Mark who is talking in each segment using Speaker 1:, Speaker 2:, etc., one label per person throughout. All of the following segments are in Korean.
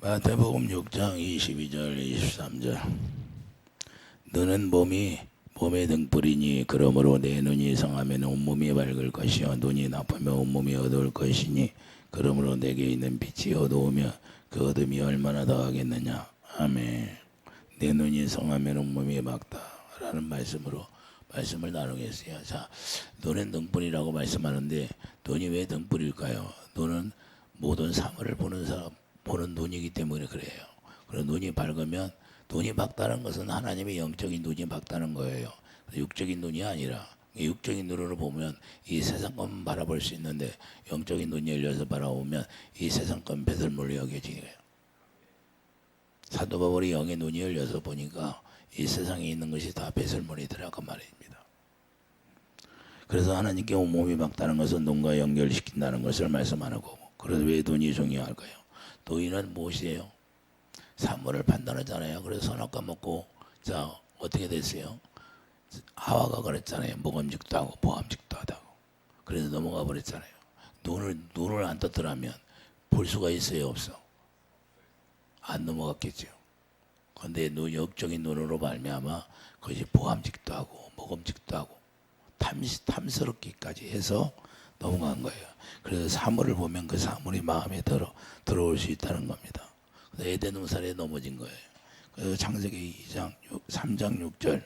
Speaker 1: 마태복음 6장 22절 23절. 너는 몸의 등불이니 그러므로 내 눈이 성하면 온몸이 밝을 것이요 눈이 나쁘면 온몸이 어두울 것이니 그러므로 내게 있는 빛이 어두우면 그 어둠이 얼마나 더하겠느냐. 아멘. 내 눈이 성하면 온몸이 밝다라는 말씀을 나누겠어요. 자, 눈은 등불이라고 말씀하는데 눈이 왜 등불일까요? 눈은 모든 사물을 보는 눈이기 때문에 그래요. 그리고 눈이 밝으면, 눈이 밝다는 것은 하나님의 영적인 눈이 밝다는 거예요. 육적인 눈이 아니라, 육적인 눈으로 보면 이 세상 것만 바라볼 수 있는데 영적인 눈이 열려서 바라보면 이 세상 것 배설물로 여겨지네요. 사도 바울이 영의 눈이 열려서 보니까 이 세상에 있는 것이 다 배설물이더라 그 말입니다. 그래서 하나님께 온몸이 밝다는 것은 눈과 연결시킨다는 것을 말씀하는 거고, 그래서 왜 눈이 중요할까요? 노인은 무엇이에요? 사물을 판단하잖아요. 그래서 선악과 먹고, 자, 어떻게 됐어요? 하와가 그랬잖아요. 먹음직도 하고 보암직도 하다고. 그래서 넘어가 버렸잖아요. 눈을 안 떴더라면 볼 수가 있어요, 없어? 안 넘어갔겠죠. 그런데 영적인 눈으로 말미암아 그것이 보암직도 하고 먹음직도 하고 탐스럽기까지 해서 넘어간 거예요. 그래서 사물을 보면 그 사물이 마음에 들어올 수 있다는 겁니다. 에덴 동산에 넘어진 거예요. 그래서 창세기 3장 6절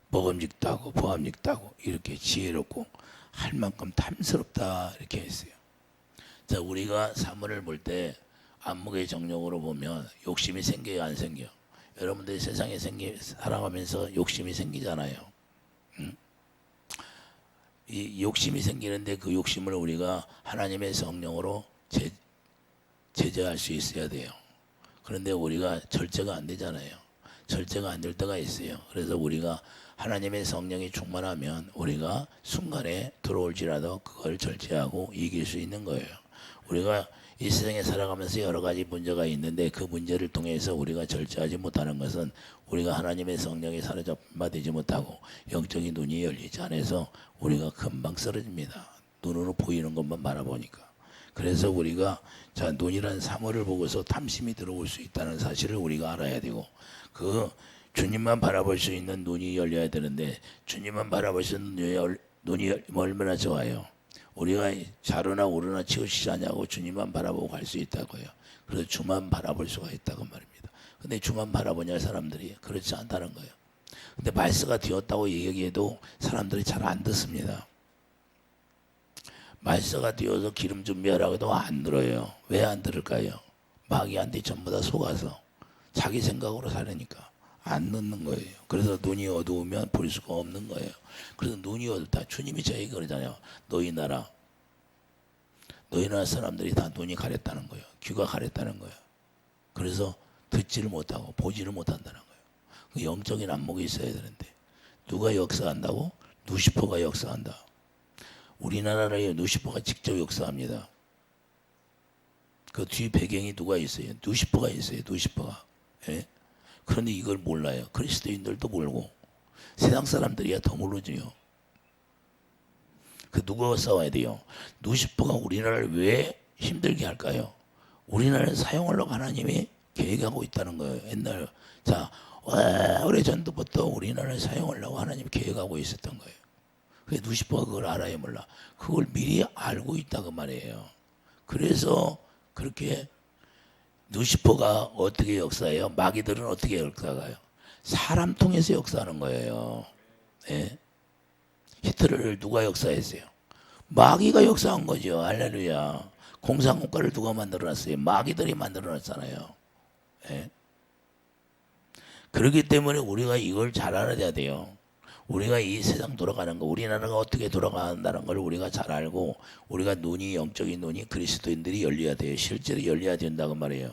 Speaker 1: 먹음직도 하고 보암직도 하고 이렇게 지혜롭고 할 만큼 탐스럽다 이렇게 했어요. 자, 우리가 사물을 볼 때 안목의 정력으로 보면 욕심이 생겨요, 안 생겨? 여러분들이 세상에 살아가면서 욕심이 생기잖아요. 이 욕심이 생기는데 그 욕심을 우리가 하나님의 성령으로 제재할 수 있어야 돼요. 그런데 우리가 절제가 안 되잖아요. 절제가 안 될 때가 있어요. 그래서 우리가 하나님의 성령이 충만하면 우리가 순간에 들어올지라도 그걸 절제하고 이길 수 있는 거예요. 우리가 이 세상에 살아가면서 여러 가지 문제가 있는데 그 문제를 통해서 우리가 절제하지 못하는 것은 우리가 하나님의 성령이 사로잡아 되지 못하고 영적인 눈이 열리지 않아서 우리가 금방 쓰러집니다. 눈으로 보이는 것만 바라보니까. 그래서 우리가 자, 눈이란 사물을 보고서 탐심이 들어올 수 있다는 사실을 우리가 알아야 되고, 그 주님만 바라볼 수 있는 눈이 열려야 되는데 주님만 바라볼 수 있는 눈이 얼마나 좋아요. 우리가 좌로나 우로나 치우치지 않냐고 주님만 바라보고 갈 수 있다고요. 그래서 주만 바라볼 수가 있다고 말입니다. 근데 주만 바라보냐 사람들이 그렇지 않다는 거예요. 근데 말세가 되었다고 얘기해도 사람들이 잘 안 듣습니다. 말세가 되어서 기름 준비하라고 해도 안 들어요. 왜 안 들을까요? 마귀한테 전부 다 속아서 자기 생각으로 사려니까 안 듣는 거예요. 그래서 눈이 어두우면 볼 수가 없는 거예요. 그래서 눈이 어둡다. 주님이 저에게 그러잖아요. 너희 나라 사람들이 다 눈이 가렸다는 거예요. 귀가 가렸다는 거예요. 그래서 듣지를 못하고 보지를 못한다는 거예요. 그 영적인 안목이 있어야 되는데 누가 역사한다고? 누시퍼가 역사한다. 우리나라에 누시퍼가 직접 역사합니다. 그 뒤 배경이 누가 있어요? 누시퍼가 있어요. 누시퍼가. 예? 그런데 이걸 몰라요. 그리스도인들도 모르고 세상 사람들이야 더 모르지요. 그 누가 싸워야 돼요? 누시퍼가 우리나라를 왜 힘들게 할까요? 우리나라를 사용하려고 하나님이 계획하고 있다는 거예요. 옛날 오래전부터 우리나라를 사용하려고 하나님이 계획하고 있었던 거예요. 그 누시퍼가 그걸 알아요, 몰라? 그걸 미리 알고 있다고 말이에요. 그래서 그렇게 누시퍼가 어떻게 역사해요? 마귀들은 어떻게 역사가요? 사람 통해서 역사하는 거예요. 예? 히틀러를 누가 역사했어요? 마귀가 역사한 거죠. 할렐루야. 공산국가를 누가 만들어놨어요? 마귀들이 만들어놨잖아요. 예? 그렇기 때문에 우리가 이걸 잘 알아야 돼요. 우리가 이 세상 돌아가는 거, 우리나라가 어떻게 돌아간다는 걸 우리가 잘 알고, 우리가 영적인 눈이 그리스도인들이 열려야 돼요. 실제로 열려야 된다고 말이에요.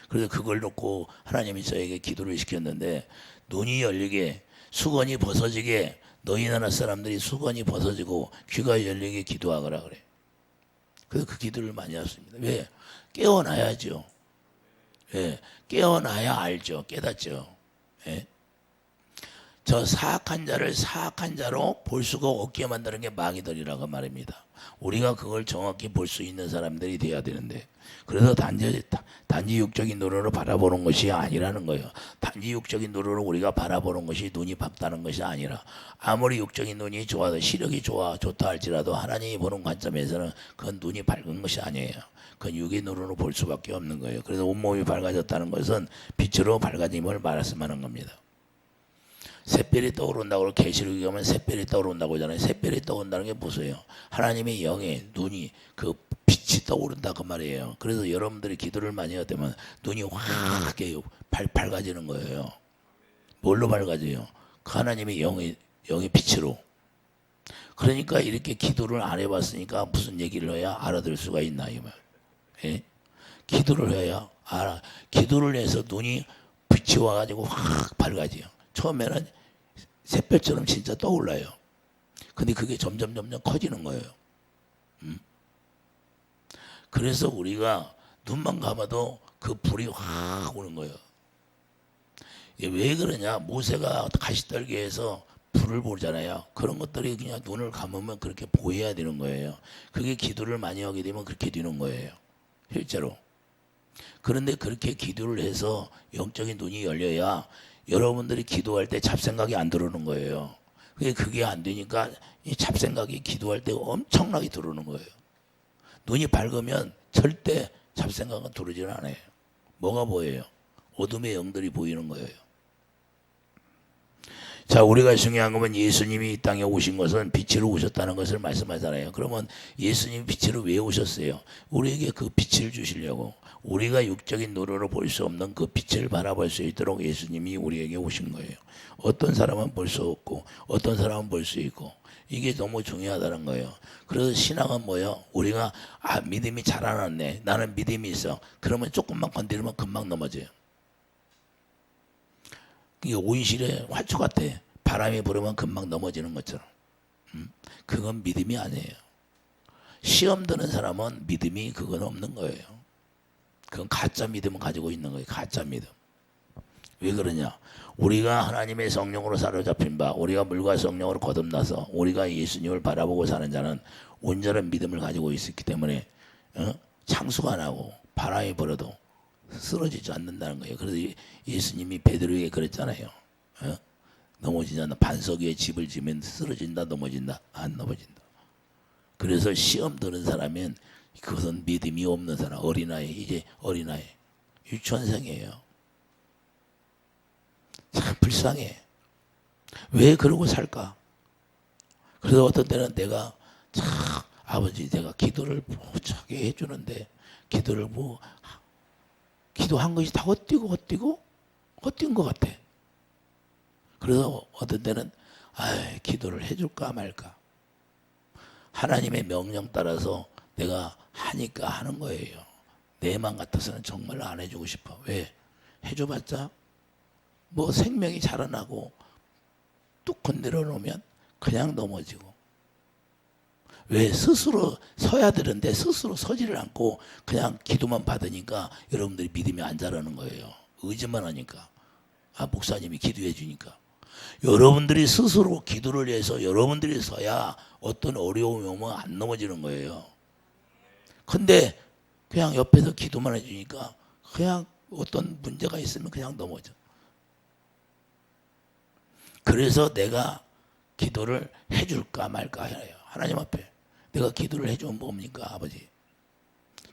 Speaker 1: 그래서 그걸 놓고 하나님이 저에게 기도를 시켰는데, 눈이 열리게, 수건이 벗어지게, 너희 나라 사람들이 수건이 벗어지고 귀가 열리게 기도하거라 그래. 그래서 그 기도를 많이 했습니다. 왜? 깨어나야죠. 예, 깨어나야 알죠. 깨닫죠. 예? 저 사악한 자를 사악한 자로 볼 수가 없게 만드는 게 마귀들이라고 말입니다. 우리가 그걸 정확히 볼 수 있는 사람들이 돼야 되는데, 그래서 단지 육적인 눈으로 바라보는 것이 아니라는 거예요. 단지 육적인 눈으로 우리가 바라보는 것이 눈이 밝다는 것이 아니라, 아무리 육적인 눈이 좋아도 시력이 좋다 할지라도 하나님이 보는 관점에서는 그건 눈이 밝은 것이 아니에요. 그건 육의 눈으로 볼 수밖에 없는 거예요. 그래서 온몸이 밝아졌다는 것은 빛으로 밝아짐을 말씀하는 겁니다. 샛별이 떠오른다고 계시록에 가면 샛별이 떠오른다고 하잖아요. 샛별이 떠오른다는 게 무엇이에요? 하나님의 영의 눈이 그 빛이 떠오른다 그 말이에요. 그래서 여러분들이 기도를 많이 하게 되면 눈이 확 밝아지는 거예요. 뭘로 밝아져요? 그 하나님의 영의 빛으로. 그러니까 이렇게 기도를 안 해봤으니까 무슨 얘기를 해야 알아들 수가 있나 이 말. 예? 기도를 해야 알아. 기도를 해서 눈이 빛이 와가지고 확 밝아져요. 처음에는 샛별처럼 진짜 떠올라요. 근데 그게 점점 커지는 거예요. 그래서 우리가 눈만 감아도 그 불이 확 오는 거예요. 이게 왜 그러냐? 모세가 가시떨기에서 불을 보잖아요. 그런 것들이 그냥 눈을 감으면 그렇게 보여야 되는 거예요. 그게 기도를 많이 하게 되면 그렇게 되는 거예요. 실제로. 그런데 그렇게 기도를 해서 영적인 눈이 열려야 여러분들이 기도할 때 잡생각이 안 들어오는 거예요. 그게 안 되니까 이 잡생각이 기도할 때 엄청나게 들어오는 거예요. 눈이 밝으면 절대 잡생각은 들어오질 않아요. 뭐가 보여요? 어둠의 영들이 보이는 거예요. 자, 우리가 중요한 것은 예수님이 이 땅에 오신 것은 빛으로 오셨다는 것을 말씀하잖아요. 그러면 예수님이 빛으로 왜 오셨어요? 우리에게 그 빛을 주시려고. 우리가 육적인 눈으로 볼 수 없는 그 빛을 바라볼 수 있도록 예수님이 우리에게 오신 거예요. 어떤 사람은 볼 수 없고 어떤 사람은 볼 수 있고, 이게 너무 중요하다는 거예요. 그래서 신앙은 뭐예요? 우리가 믿음이 자라났네, 나는 믿음이 있어, 그러면 조금만 건드리면 금방 넘어져요. 이게 온실의 화초 같아. 바람이 불으면 금방 넘어지는 것처럼. 그건 믿음이 아니에요. 시험 드는 사람은 믿음이 그건 없는 거예요. 그건 가짜 믿음을 가지고 있는 거예요. 가짜 믿음. 왜 그러냐? 우리가 하나님의 성령으로 사로잡힌 바, 우리가 물과 성령으로 거듭나서 우리가 예수님을 바라보고 사는 자는 온전한 믿음을 가지고 있었기 때문에 창수가 나고 바람이 불어도 쓰러지지 않는다는 거예요. 그래서 예수님이 베드로에게 그랬잖아요. 넘어지지 않는다. 반석 위에 집을 지면 쓰러진다, 넘어진다, 안 넘어진다. 그래서 시험 드는 사람은 그것은 믿음이 없는 사람, 어린아이, 이제 어린아이, 유치원생이에요. 참 불쌍해. 왜 그러고 살까? 그래서 어떤 때는 내가 참 아버지, 내가 기도를 못하게 해주는데 기도를 기도한 것이 다 헛되고 헛된 것 같아. 그래서 어떤 때는 기도를 해줄까 말까. 하나님의 명령 따라서 내가 하니까 하는 거예요. 내 맘 같아서는 정말 안 해주고 싶어. 왜? 해줘봤자 뭐 생명이 자라나고 뚝 건드려 놓으면 그냥 넘어지고. 왜? 스스로 서야 되는데 스스로 서지를 않고 그냥 기도만 받으니까 여러분들이 믿음이 안 자라는 거예요. 의지만 하니까. 목사님이 기도해 주니까. 여러분들이 스스로 기도를 해서 여러분들이 서야 어떤 어려움이 오면 안 넘어지는 거예요. 근데 그냥 옆에서 기도만 해주니까 그냥 어떤 문제가 있으면 그냥 넘어져. 그래서 내가 기도를 해줄까 말까 해요. 하나님 앞에 내가 기도를 해주면 뭡니까? 아버지,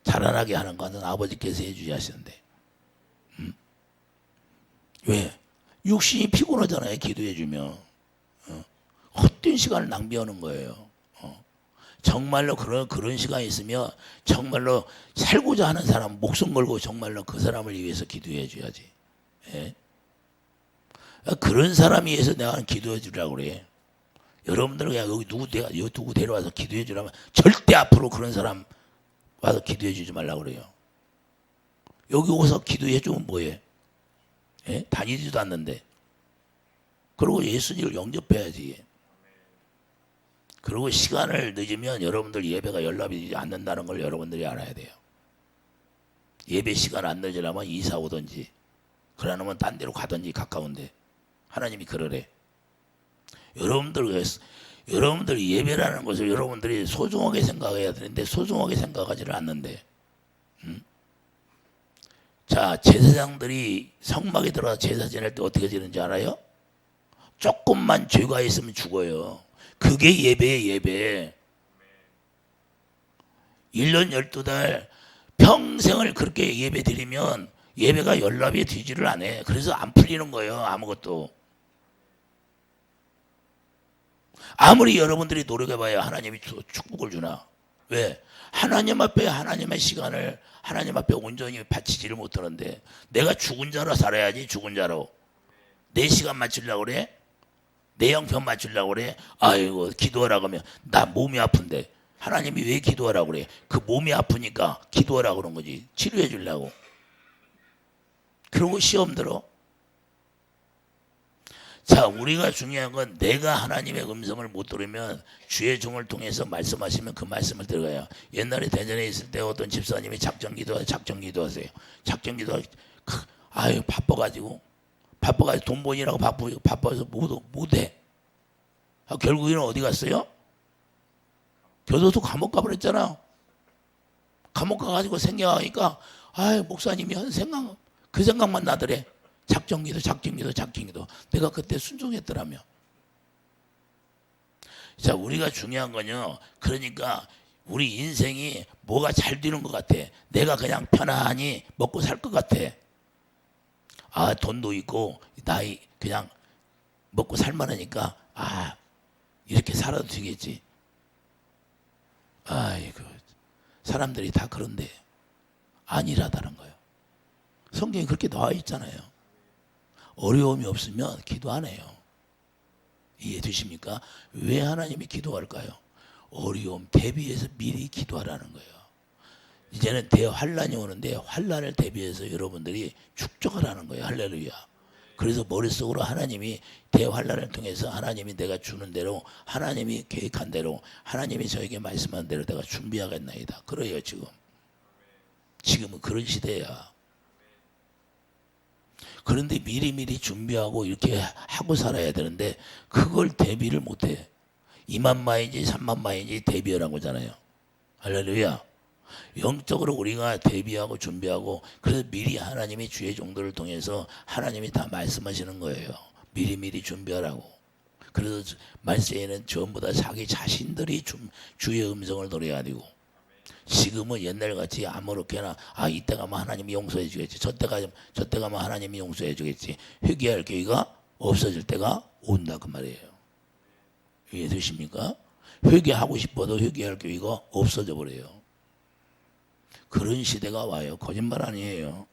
Speaker 1: 자라나게 하는 것은 아버지께서 해주셔야 하시는데 왜? 육신이 피곤하잖아요. 기도해주면 헛된 시간을 낭비하는 거예요. 정말로 그런 시간이 있으면 정말로 살고자 하는 사람 목숨 걸고 정말로 그 사람을 위해서 기도해 줘야지. 예? 그런 사람이 위해서 내가 기도해 주라고 그래. 여러분들은 그냥 여기 누구 데려와서 기도해 주라면 절대 앞으로 그런 사람 와서 기도해 주지 말라고 그래요. 여기 오서 기도해 주면 뭐해? 예? 다니지도 않는데. 그리고 예수님을 영접해야지. 그리고 시간을 늦으면 여러분들 예배가 연락이 되지 않는다는 걸 여러분들이 알아야 돼요. 예배 시간 안 늦으려면 이사 오든지 그러면 딴 데로 가든지 가까운데 하나님이 그러래. 여러분들 예배라는 것을 여러분들이 소중하게 생각해야 되는데 소중하게 생각하지를 않는데, 자, 제사장들이 성막에 들어가 제사 지낼 때 어떻게 지는지 알아요? 조금만 죄가 있으면 죽어요. 그게 예배예요, 예배. 1년 12달 평생을 그렇게 예배 드리면 예배가 연락이 되지를 않아요. 그래서 안 풀리는 거예요, 아무것도. 아무리 여러분들이 노력해봐야 하나님이 축복을 주나? 왜? 하나님 앞에 하나님의 시간을 하나님 앞에 온전히 바치지를 못하는데, 내가 죽은 자로 살아야지. 죽은 자로 내 시간 맞추려고 그래? 내 형편 맞추려고 그래? 아이고, 기도하라고 하면 나 몸이 아픈데 하나님이 왜 기도하라고 그래? 그 몸이 아프니까 기도하라고 그런 거지. 치료해 주려고. 그러고 시험 들어. 자, 우리가 중요한 건 내가 하나님의 음성을 못 들으면 주의 종을 통해서 말씀하시면 그 말씀을 들어가요. 옛날에 대전에 있을 때 어떤 집사님이 작정기도 하세요. 작정기도 아유 바빠가지고 돈 버니라고 바빠서 못해. 결국에는 어디 갔어요? 교도소 감옥 가버렸잖아. 감옥 가가지고 생각하니까 아유 목사님이 한 생각 그 생각만 나더래. 작정기도. 내가 그때 순종했더라며. 자, 우리가 중요한 건요. 그러니까 우리 인생이 뭐가 잘 되는 것 같아. 내가 그냥 편안히 먹고 살 것 같아. 아, 돈도 있고 나이 그냥 먹고 살만하니까 아 이렇게 살아도 되겠지. 아이고 사람들이 다 그런데 아니라다는 거예요. 성경에 그렇게 나와 있잖아요. 어려움이 없으면 기도 안 해요. 이해되십니까? 왜 하나님이 기도할까요? 어려움 대비해서 미리 기도하라는 거예요. 이제는 대환란이 오는데 환란을 대비해서 여러분들이 축적하라는 거예요. 할렐루야. 그래서 머릿속으로 하나님이 대환란을 통해서 하나님이 내가 주는 대로 하나님이 계획한 대로 하나님이 저에게 말씀한 대로 내가 준비하겠나이다. 그래요. 지금은 그런 시대야. 그런데 미리미리 준비하고 이렇게 하고 살아야 되는데 그걸 대비를 못해. 2만마인지 3만마인지 대비하라고 하잖아요. 할렐루야. 영적으로 우리가 대비하고 준비하고 그래서 미리 하나님이 주의 종들을 통해서 하나님이 다 말씀하시는 거예요. 미리미리 준비하라고. 그래서 말세에는 전부 다 자기 자신들이 주의 음성을 노려야 되고, 지금은 옛날같이 아무렇게나 이때 가면 하나님이 용서해 주겠지, 저때 가면 하나님이 용서해 주겠지, 회개할 기회가 없어질 때가 온다 그 말이에요. 이해되십니까? 회개하고 싶어도 회개할 기회가 없어져 버려요. 그런 시대가 와요. 거짓말 아니에요.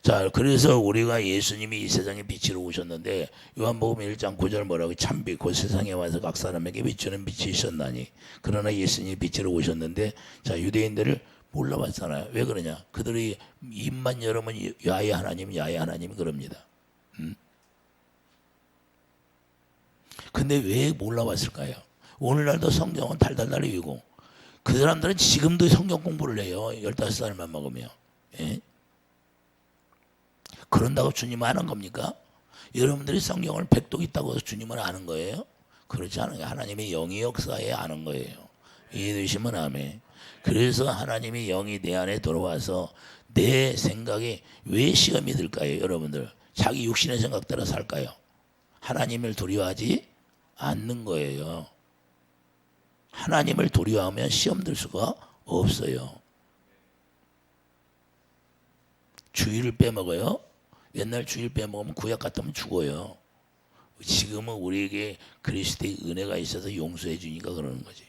Speaker 1: 자, 그래서 우리가 예수님이 이 세상에 빛으로 오셨는데 요한복음 1장 9절 뭐라고? 참빛 곧 세상에 와서 각 사람에게 비추는 빛이셨나니. 그러나 예수님이 빛으로 오셨는데, 자, 유대인들을 몰라봤잖아요. 왜 그러냐? 그들이 입만 열으면 야훼 하나님 그럽니다. 근데 왜 몰라봤을까요? 오늘날도 성경은 달달달 읽고 그 사람들은 지금도 성경 공부를 해요. 15살만 먹으면. 예? 그런다고 주님은 아는 겁니까? 여러분들이 성경을 백독 있다고 해서 주님은 아는 거예요? 그렇지 않아요. 하나님의 영의 역사에 아는 거예요. 이해되시면 아멘. 그래서 하나님의 영이 내 안에 들어와서 내 생각에 왜 시험이 들까요? 여러분들 자기 육신의 생각대로 살까요? 하나님을 두려워하지 않는 거예요. 하나님을 두려워하면 시험 들 수가 없어요. 주일을 빼먹어요. 옛날 주일 빼먹으면 구약 같으면 죽어요. 지금은 우리에게 그리스도의 은혜가 있어서 용서해 주니까 그러는 거지.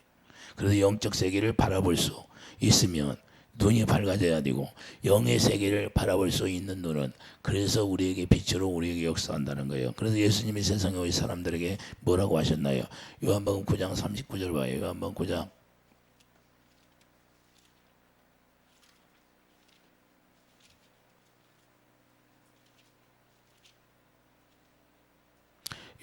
Speaker 1: 그래서 영적 세계를 바라볼 수 있으면 눈이 밝아져야 되고, 영의 세계를 바라볼 수 있는 눈은 그래서 우리에게 빛으로 우리에게 역사한다는 거예요. 그래서 예수님이 세상에 오신 사람들에게 뭐라고 하셨나요? 요한복음 9장 39절 봐요. 요한복음 9장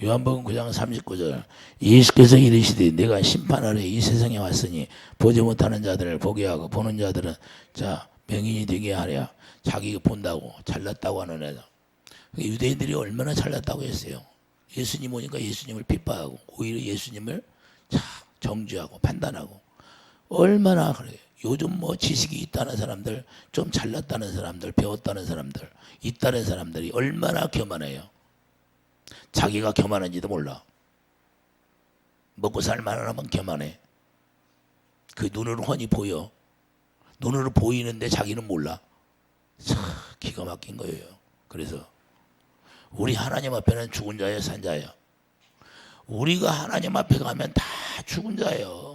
Speaker 1: 요한복음 9장 39절. 예수께서 이르시되 내가 심판하러 이 세상에 왔으니 보지 못하는 자들을 보게 하고 보는 자들은 자 명인이 되게 하랴. 자기가 본다고 잘났다고 하는 애다. 유대인들이 얼마나 잘났다고 했어요. 예수님 오니까 예수님을 핍박하고 오히려 예수님을 정죄하고 판단하고 얼마나 그래요. 요즘 뭐 지식이 있다는 사람들, 좀 잘났다는 사람들, 배웠다는 사람들, 있다는 사람들이 얼마나 교만해요. 자기가 교만한지도 몰라. 먹고 살만한 하면 교만해. 그 눈으로 훤히 보여. 눈으로 보이는데 자기는 몰라. 참 기가 막힌 거예요. 그래서 우리 하나님 앞에는 죽은 자예요, 산 자예요? 우리가 하나님 앞에 가면 다 죽은 자예요.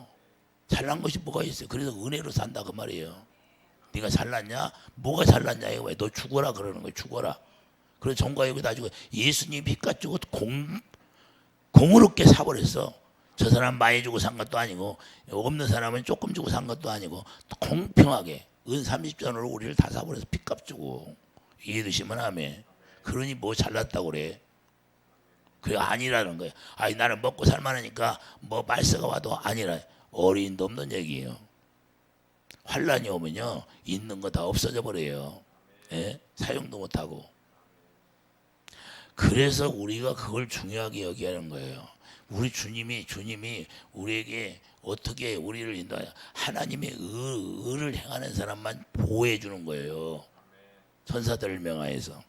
Speaker 1: 잘난 것이 뭐가 있어요? 그래서 은혜로 산다 그 말이에요. 네가 잘났냐? 뭐가 잘났냐 이거 왜? 너 죽어라 그러는 거야. 죽어라. 그래서 정과 여기 다 죽어. 예수님 빚 가지고 공의롭게 사버렸어. 저 사람 많이 주고 산 것도 아니고 없는 사람은 조금 주고 산 것도 아니고 공평하게 은 30전으로 우리를 다 사버려서 빚값 주고. 이해되시면 하면 그러니 뭐 잘났다고 그래. 그게 아니라는 거예요. 아니 나는 먹고 살만하니까 뭐 말세가 와도 아니라. 어린도 없는 얘기예요. 환란이 오면요 있는 거 다 없어져 버려요. 예? 사용도 못하고. 그래서 우리가 그걸 중요하게 여기하는 거예요. 우리 주님이 우리에게 어떻게 우리를 인도하냐. 하나님의 의를 행하는 사람만 보호해 주는 거예요. 천사들을 명하여서.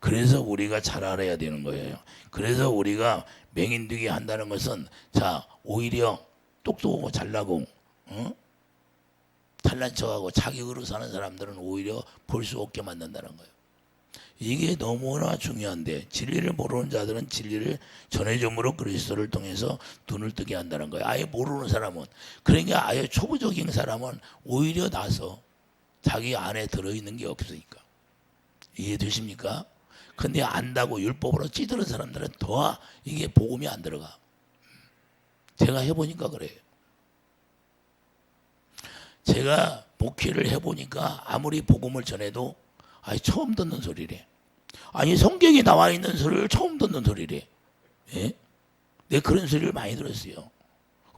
Speaker 1: 그래서 우리가 잘 알아야 되는 거예요. 그래서 우리가 맹인되게 한다는 것은 오히려 똑똑하고 잘나고 잘난 척하고 자기 의로 사는 사람들은 오히려 볼 수 없게 만든다는 거예요. 이게 너무나 중요한데 진리를 모르는 자들은 진리를 전해줌으로 그리스도를 통해서 눈을 뜨게 한다는 거예요. 아예 모르는 사람은, 그러니까 아예 초보적인 사람은 오히려 나서 자기 안에 들어있는 게 없으니까. 이해되십니까? 근데 안다고 율법으로 찌드는 사람들은 더 이게 복음이 안 들어가. 제가 해보니까 그래요. 제가 목회를 해보니까 아무리 복음을 전해도 처음 듣는 소리래. 아니 성경에 나와 있는 소리를 처음 듣는 소리래. 예? 내가 그런 소리를 많이 들었어요.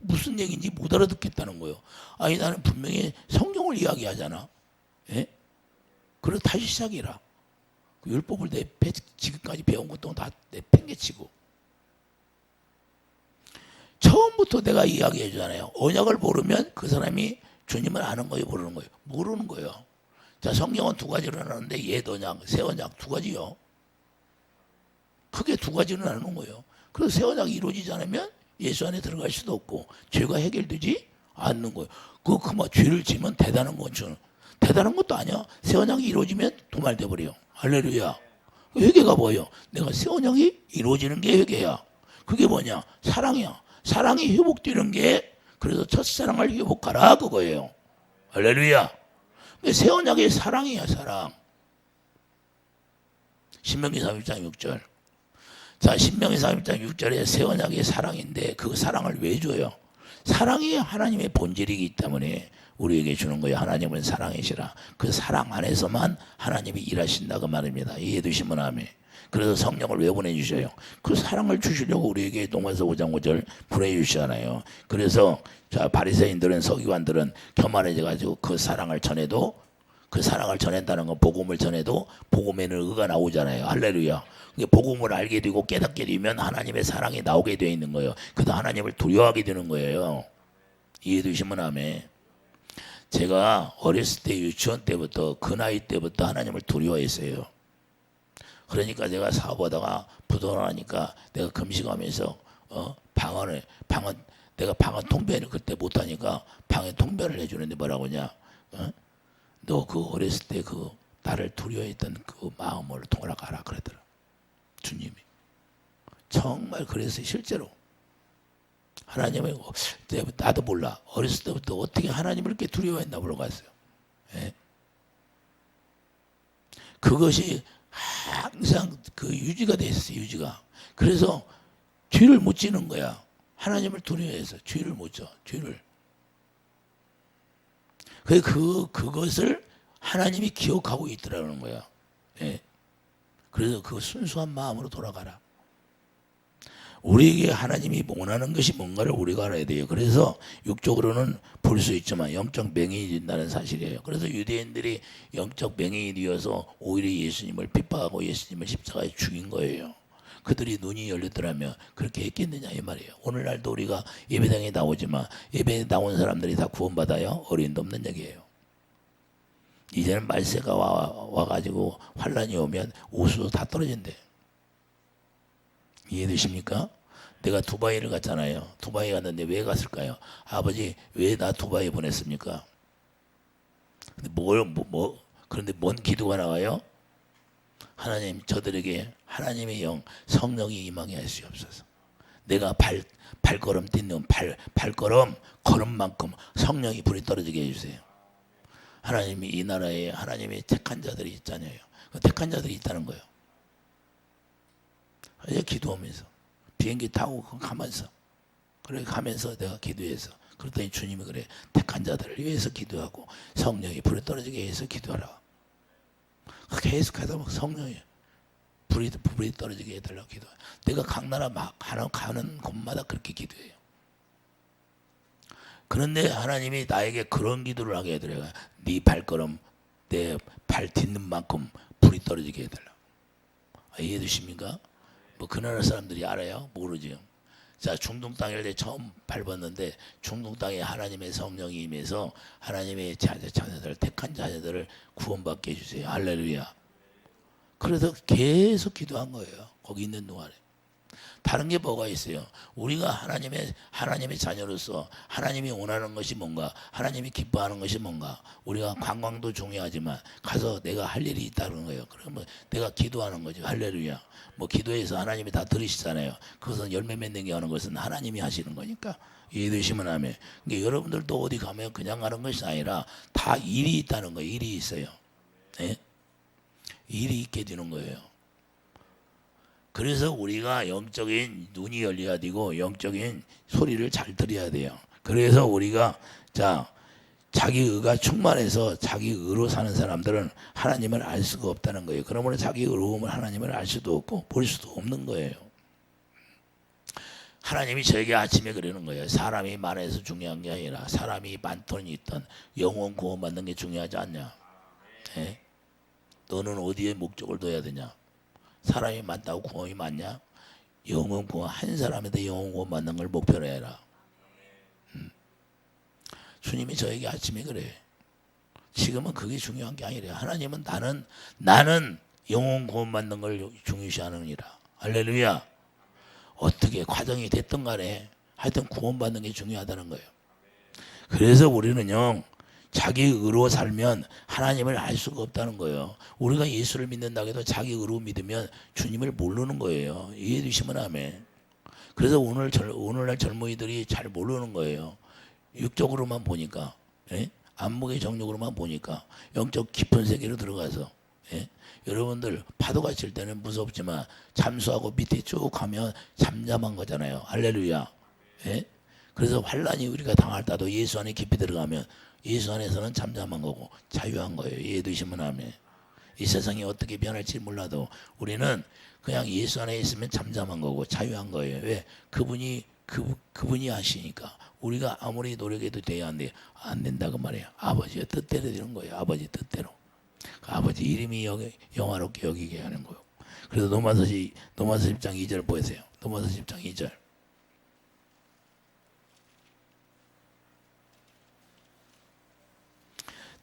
Speaker 1: 무슨 얘기인지 못 알아듣겠다는 거예요. 아니 나는 분명히 성경을 이야기하잖아. 예? 그래서 다시 시작이라. 그 율법을 지금까지 배운 것도 다 내팽개치고. 처음부터 내가 이야기해 주잖아요. 언약을 모르면 그 사람이 주님을 아는 거예요, 모르는 거예요? 모르는 거예요. 자, 성경은 두 가지로 나누는데 옛 언약, 새 언약 두 가지요. 크게 두 가지로 나누는 거예요. 그래서 새 언약이 이루어지지 않으면 예수 안에 들어갈 수도 없고 죄가 해결되지 않는 거예요. 그뭐 죄를 지면 대단한 건지 대단한 것도 아니야. 새 언약이 이루어지면 도말돼 버려요. 할렐루야. 회개가 뭐예요? 내가 새 언약이 이루어지는 게 회개야. 그게 뭐냐? 사랑이야. 사랑이 회복되는 게 그래서 첫사랑을 회복하라 그거예요. 할렐루야. 새 언약의 사랑이야, 사랑. 신명기 31장 6절. 자, 신명기 31장 6절에 새 언약의 사랑인데 그 사랑을 왜 줘요? 사랑이 하나님의 본질이기 때문에 우리에게 주는 거예요. 하나님은 사랑이시라. 그 사랑 안에서만 하나님이 일하신다고 말입니다. 이해되시면 아멘. 그래서 성령을 왜 보내주셔요? 그 사랑을 주시려고 우리에게 로마서 5장 5절 보내주시잖아요. 그래서 바리새인들은 서기관들은 교만해져가지고 그 사랑을 전해도 그 사랑을 전한다는 건 복음을 전해도 복음에는 의가 나오잖아요. 할렐루야. 복음을 알게 되고 깨닫게 되면 하나님의 사랑이 나오게 되어 있는 거예요. 그래서 하나님을 두려워하게 되는 거예요. 이해되시면 아멘. 제가 어렸을 때 유치원 때부터 그 나이 때부터 하나님을 두려워했어요. 그러니까 내가 사업하다가 부도나니까 내가 금식하면서 내가 방언 통변을 그때 못하니까 방언 통변을 해주는데 뭐라고 하냐? 너 그 어렸을 때 그 나를 두려워했던 그 마음을 돌아가라 그러더라. 주님이. 정말 그래서 실제로 하나님을 나도 몰라. 어렸을 때부터 어떻게 하나님을 이렇게 두려워했나 몰라갔어요. 예? 그것이 항상 그 유지가 돼 있었어요. 유지가. 그래서 죄를 못 지는 거야. 하나님을 두려워해서 죄를 못 져. 죄를. 그것을 하나님이 기억하고 있더라는 거야. 예. 그래서 그 순수한 마음으로 돌아가라. 우리에게 하나님이 원하는 것이 뭔가를 우리가 알아야 돼요. 그래서 육적으로는 볼 수 있지만 영적 맹인이 된다는 사실이에요. 그래서 유대인들이 영적 맹인이 되어서 오히려 예수님을 핍박하고 예수님을 십자가에 죽인 거예요. 그들이 눈이 열렸더라면 그렇게 했겠느냐 이 말이에요. 오늘날도 우리가 예배당에 나오지만 예배에 나온 사람들이 다 구원받아요? 어림도 없는 얘기예요. 이제는 말세가 와가지고 환란이 오면 우수도 다 떨어진대. 이해되십니까? 내가 두바이를 갔잖아요. 두바이 갔는데 왜 갔을까요? 아버지 왜 나 두바이 보냈습니까? 근데 그런데 뭔 기도가 나와요? 하나님 저들에게 하나님의 영 성령이 임하게 하시옵소서. 내가 발걸음 딛는 발걸음 걸음만큼 성령이 불이 떨어지게 해주세요. 하나님이 이 나라에 하나님의 택한 자들이 있잖아요. 그 택한 자들이 있다는 거예요. 이제 기도하면서 비행기 타고 가면서 그래 가면서 내가 기도해서 그랬더니 주님이 그래 택한 자들을 위해서 기도하고 성령이 불이 떨어지게 해서 기도하라. 계속해서 막 성령이 불이 떨어지게 해달라고 기도해. 내가 각 나라 막 가는 곳마다 그렇게 기도해요. 그런데 하나님이 나에게 그런 기도를 하게 해드려요. 네 발걸음 내 발 딛는 만큼 불이 떨어지게 해달라. 이해되십니까? 뭐 그 나라 사람들이 알아요? 모르죠. 자, 중동 땅을 처음 밟았는데 중동 땅에 하나님의 성령이 임해서 하나님의 자녀들 택한 자녀들을 구원받게 해주세요. 할렐루야. 그래서 계속 기도한 거예요. 거기 있는 동안에. 다른 게 뭐가 있어요? 우리가 하나님의 자녀로서 하나님이 원하는 것이 뭔가, 하나님이 기뻐하는 것이 뭔가. 우리가 관광도 중요하지만 가서 내가 할 일이 있다는 거예요. 그러면 내가 기도하는 거죠. 할렐루야. 뭐 기도해서 하나님이 다 들으시잖아요. 그것은 열매 맺는 게 하는 것은 하나님이 하시는 거니까. 이해되시면 아멘. 그러니까 여러분들도 어디 가면 그냥 가는 것이 아니라 다 일이 있다는 거예요. 일이 있어요. 네? 일이 있게 되는 거예요. 그래서 우리가 영적인 눈이 열려야 되고 영적인 소리를 잘 들어야 돼요. 그래서 우리가 자기 의가 충만해서 자기 의로 사는 사람들은 하나님을 알 수가 없다는 거예요. 그러므로 자기 의로움을 하나님을 알 수도 없고 볼 수도 없는 거예요. 하나님이 저에게 아침에 그러는 거예요. 사람이 많아서 중요한 게 아니라 사람이 많든 있든 영혼 구원받는 게 중요하지 않냐. 네? 너는 어디에 목적을 둬야 되냐. 사람이 많다고 구원이 많냐? 영혼 구원, 한 사람한테 영혼 구원 받는 걸 목표로 해라. 주님이 저에게 아침에 그래. 지금은 그게 중요한 게 아니래. 하나님은 나는 영혼 구원 받는 걸 중요시하느니라. 할렐루야. 어떻게 과정이 됐든 간에 하여튼 구원 받는 게 중요하다는 거예요. 그래서 우리는요. 자기 의로 살면 하나님을 알 수가 없다는 거예요. 우리가 예수를 믿는다고 해도 자기 의로 믿으면 주님을 모르는 거예요. 이해해 주시면 아멘. 그래서 오늘날 젊은이들이 잘 모르는 거예요. 육적으로만 보니까, 예? 안목의 정력으로만 보니까 영적 깊은 세계로 들어가서, 예? 여러분들 파도가 칠 때는 무섭지만 잠수하고 밑에 쭉 가면 잠잠한 거잖아요. 할렐루야. 예? 그래서 환란이 우리가 당할 때도 예수 안에 깊이 들어가면 예수 안에서는 잠잠한 거고 자유한 거예요. 이해되시면 아멘. 이 세상이 어떻게 변할지 몰라도 우리는 그냥 예수 안에 있으면 잠잠한 거고 자유한 거예요. 왜? 그분이 하시니까. 우리가 아무리 노력해도 돼야 안 된다고 말해요. 아버지의 뜻대로 되는 거예요. 아버지 뜻대로. 아버지 이름이 영화롭게 여기게 하는 거예요. 그래서 로마서 10장 2절 보세요. 로마서 10장 2절.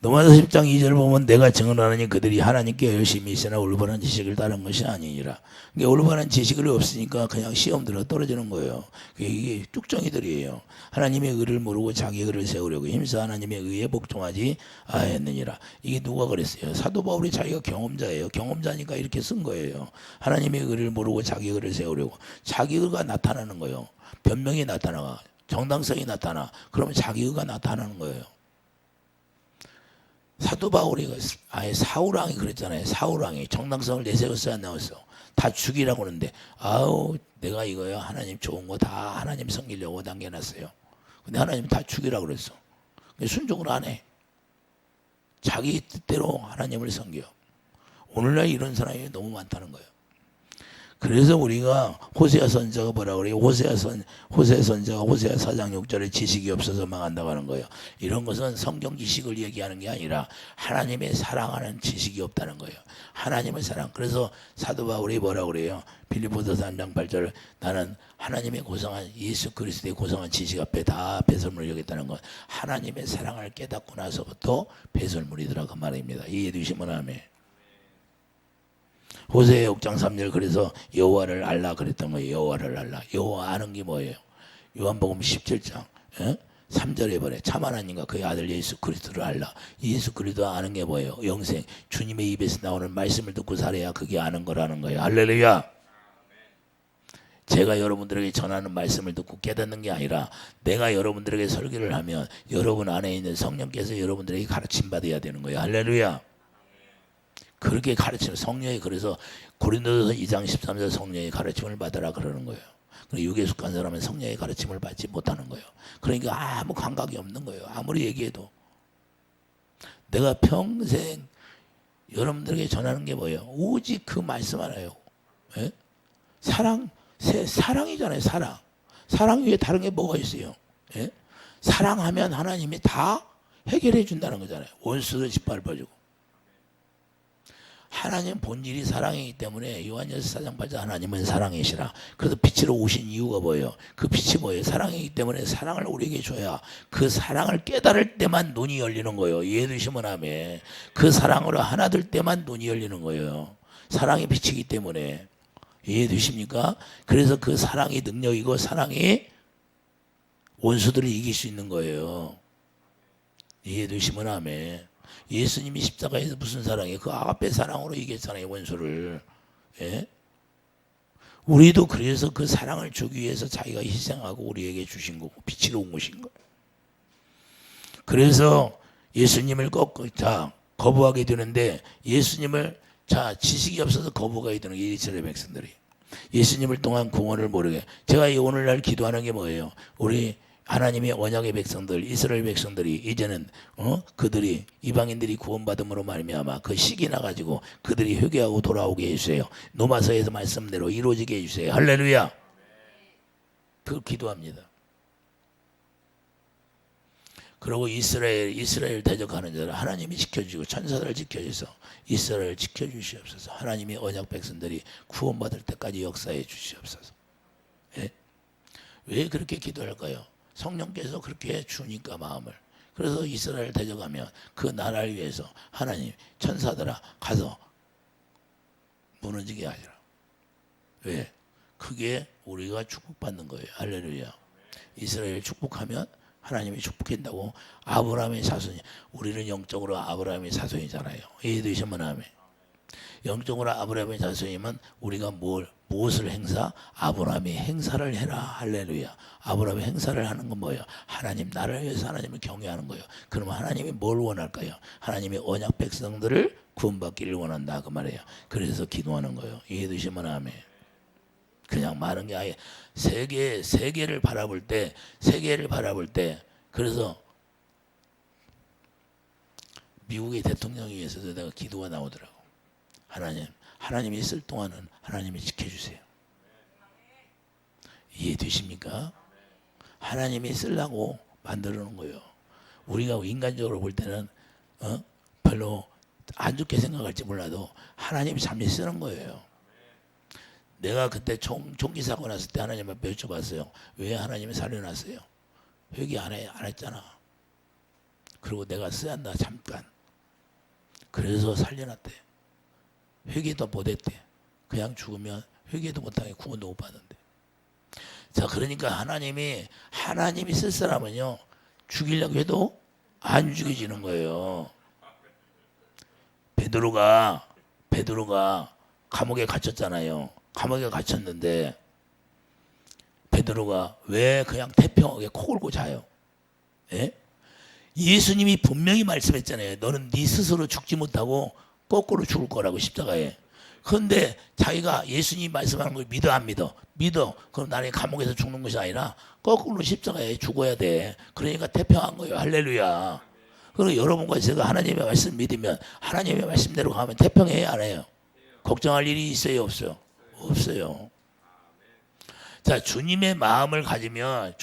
Speaker 1: 로마서 10장 2절 보면 내가 증언하느니 그들이 하나님께 열심히 있으나 올바른 지식을 따른 것이 아니니라. 그러니까 올바른 지식이 없으니까 그냥 시험 들어 떨어지는 거예요. 이게 쭉정이들이에요. 하나님의 의를 모르고 자기 의를 세우려고 힘써 하나님의 의에 복종하지 아니하였느니라. 이게 누가 그랬어요? 사도 바울이 자기가 경험자예요. 경험자니까 이렇게 쓴 거예요. 하나님의 의를 모르고 자기 의를 세우려고. 자기 의가 나타나는 거예요. 변명이 나타나. 정당성이 나타나. 그러면 자기 의가 나타나는 거예요. 사도 바울이 아예 사울왕이 그랬잖아요. 사울왕이 정당성을 내세웠어야 안 나왔어. 다 죽이라고 하는데 아우 내가 이거요 하나님 좋은 거 다 하나님 섬기려고 남겨놨어요. 근데 하나님 다 죽이라고 그랬어. 순종을 안 해. 자기 뜻대로 하나님을 섬겨. 오늘날 이런 사람이 너무 많다는 거예요. 그래서 우리가 호세아 선자가 뭐라 그래요? 호세아 선자가 호세아 4장 6절에 지식이 없어서 망한다고 하는 거예요. 이런 것은 성경 지식을 얘기하는 게 아니라 하나님의 사랑하는 지식이 없다는 거예요. 하나님의 사랑. 그래서 사도 바울이 뭐라 그래요? 빌립보서 3장 8절 나는 하나님의 고상한 예수 그리스도의 고상한 지식 앞에 다 배설물을 여겼다는 건 하나님의 사랑을 깨닫고 나서부터 배설물이더라 그 말입니다. 이해해 주시면 아멘. 호세아 6장 3절 그래서 여호와를 알라 그랬던 거예요. 여호와를 알라. 여호와 아는 게 뭐예요? 요한복음 17장 3절에 보래 참 하나님과 그의 아들 예수 그리스도를 알라. 예수 그리스도 아는 게 뭐예요? 영생. 주님의 입에서 나오는 말씀을 듣고 살아야 그게 아는 거라는 거예요. 할렐루야. 제가 여러분들에게 전하는 말씀을 듣고 깨닫는 게 아니라 내가 여러분들에게 설교를 하면 여러분 안에 있는 성령께서 여러분들에게 가르침 받아야 되는 거예요. 할렐루야. 그렇게 가르치는 성령이 그래서 고린도서 2장 13절 성령의 가르침을 받으라 그러는 거예요. 육에 속한 사람은 성령의 가르침을 받지 못하는 거예요. 그러니까 아무 감각이 없는 거예요. 아무리 얘기해도. 내가 평생 여러분들에게 전하는 게 뭐예요? 오직 그 말씀 하나예요. 예? 사랑이잖아요. 사랑. 사랑 위에 다른 게 뭐가 있어요? 예? 사랑하면 하나님이 다 해결해 준다는 거잖아요. 원수도 짓밟아주고. 하나님 본질이 사랑이기 때문에 요한일서 4장 8절 하나님은 사랑이시라. 그래서 빛으로 오신 이유가 뭐예요? 그 빛이 뭐예요? 사랑이기 때문에 사랑을 우리에게 줘야 그 사랑을 깨달을 때만 눈이 열리는 거예요. 이해되시면 아멘. 그 사랑으로 하나 될 때만 눈이 열리는 거예요. 사랑이 빛이기 때문에. 이해되십니까? 그래서 그 사랑이 능력이고 사랑이 원수들을 이길 수 있는 거예요. 이해되시면 아멘. 예수님이 십자가에서 무슨 사랑이에요? 그 아가페 사랑으로 이겼잖아요, 원수를. 예? 우리도 그래서 그 사랑을 주기 위해서 자기가 희생하고 우리에게 주신 거고 빛으로 온 것인 거예요. 그래서 예수님을 거부하게 되는데 예수님을 지식이 없어서 거부하게 되는 게 이스라엘 백성들이. 예수님을 통한 구원을 모르게. 제가 오늘날 기도하는 게 뭐예요? 우리 하나님의 언약의 백성들, 이스라엘 백성들이 이제는 그들이 이방인들이 구원받음으로 말미암아 그 시기 나가지고 그들이 회개하고 돌아오게 해주세요. 로마서에서 말씀대로 이루어지게 해주세요. 할렐루야. 그걸 기도합니다. 그리고 이스라엘 대적하는 자를 하나님이 지켜주고 천사들을 지켜주셔서 이스라엘을 지켜주시옵소서. 하나님의 언약 백성들이 구원받을 때까지 역사해 주시옵소서. 예? 왜 그렇게 기도할까요? 성령께서 그렇게 주니까 마음을. 그래서 이스라엘 대적하면 그 나라를 위해서 하나님 천사들아 가서 무너지게 하시라. 왜? 그게 우리가 축복받는 거예요. 할렐루야. 이스라엘 축복하면 하나님이 축복한다고. 아브라함의 자손이, 우리는 영적으로 아브라함의 자손이잖아요. 이해되시면 아멘. 영적으로 아브라함의 자손이면 우리가 무엇을 행사? 아브라함이 행사를 해라. 할렐루야. 아브라함이 행사를 하는 건 뭐예요? 하나님, 나를 위해서 하나님을 경외하는 거예요. 그러면 하나님이 뭘 원할까요? 하나님의 언약 백성들을 구원받기를 원한다 그 말이에요. 그래서 기도하는 거예요. 이해되시면 아멘. 그냥 말은 게 아예 세계를 바라볼 때 그래서 미국의 대통령이 위해서도 내가 기도가 나오더라고. 하나님이 있을 동안은 하나님이 지켜주세요. 이해되십니까? 하나님이 쓰려고 만들어 놓은 거예요. 우리가 인간적으로 볼 때는 별로 안 좋게 생각할지 몰라도 하나님이 잠시 쓰는 거예요. 내가 그때 총기 사고 났을 때 하나님 앞에 여쭤봤어요. 왜 하나님이 살려놨어요? 회개 안 했잖아. 그리고 내가 써야 한다 잠깐. 그래서 살려놨대. 회개도 못했대. 그냥 죽으면 회개도 못하게 구원도 못 받는데. 자, 그러니까 하나님이 쓸 사람은요 죽이려고 해도 안 죽여지는 거예요. 베드로가 감옥에 갇혔잖아요. 감옥에 갇혔는데 베드로가 왜 그냥 태평하게 코 골고 자요? 예? 예수님이 분명히 말씀했잖아요. 너는 네 스스로 죽지 못하고 거꾸로 죽을 거라고 십자가에. 그런데 자기가 예수님이 말씀하는 걸 믿어 안 믿어? 믿어. 그럼 나는 감옥에서 죽는 것이 아니라 거꾸로 십자가에 죽어야 돼. 그러니까 태평한 거예요. 할렐루야. 그리고 여러분과 제가 하나님의 말씀 믿으면 하나님의 말씀대로 가면 태평해야 안 해요? 걱정할 일이 있어요 없어요? 없어요. 자, 주님의 마음을 가지면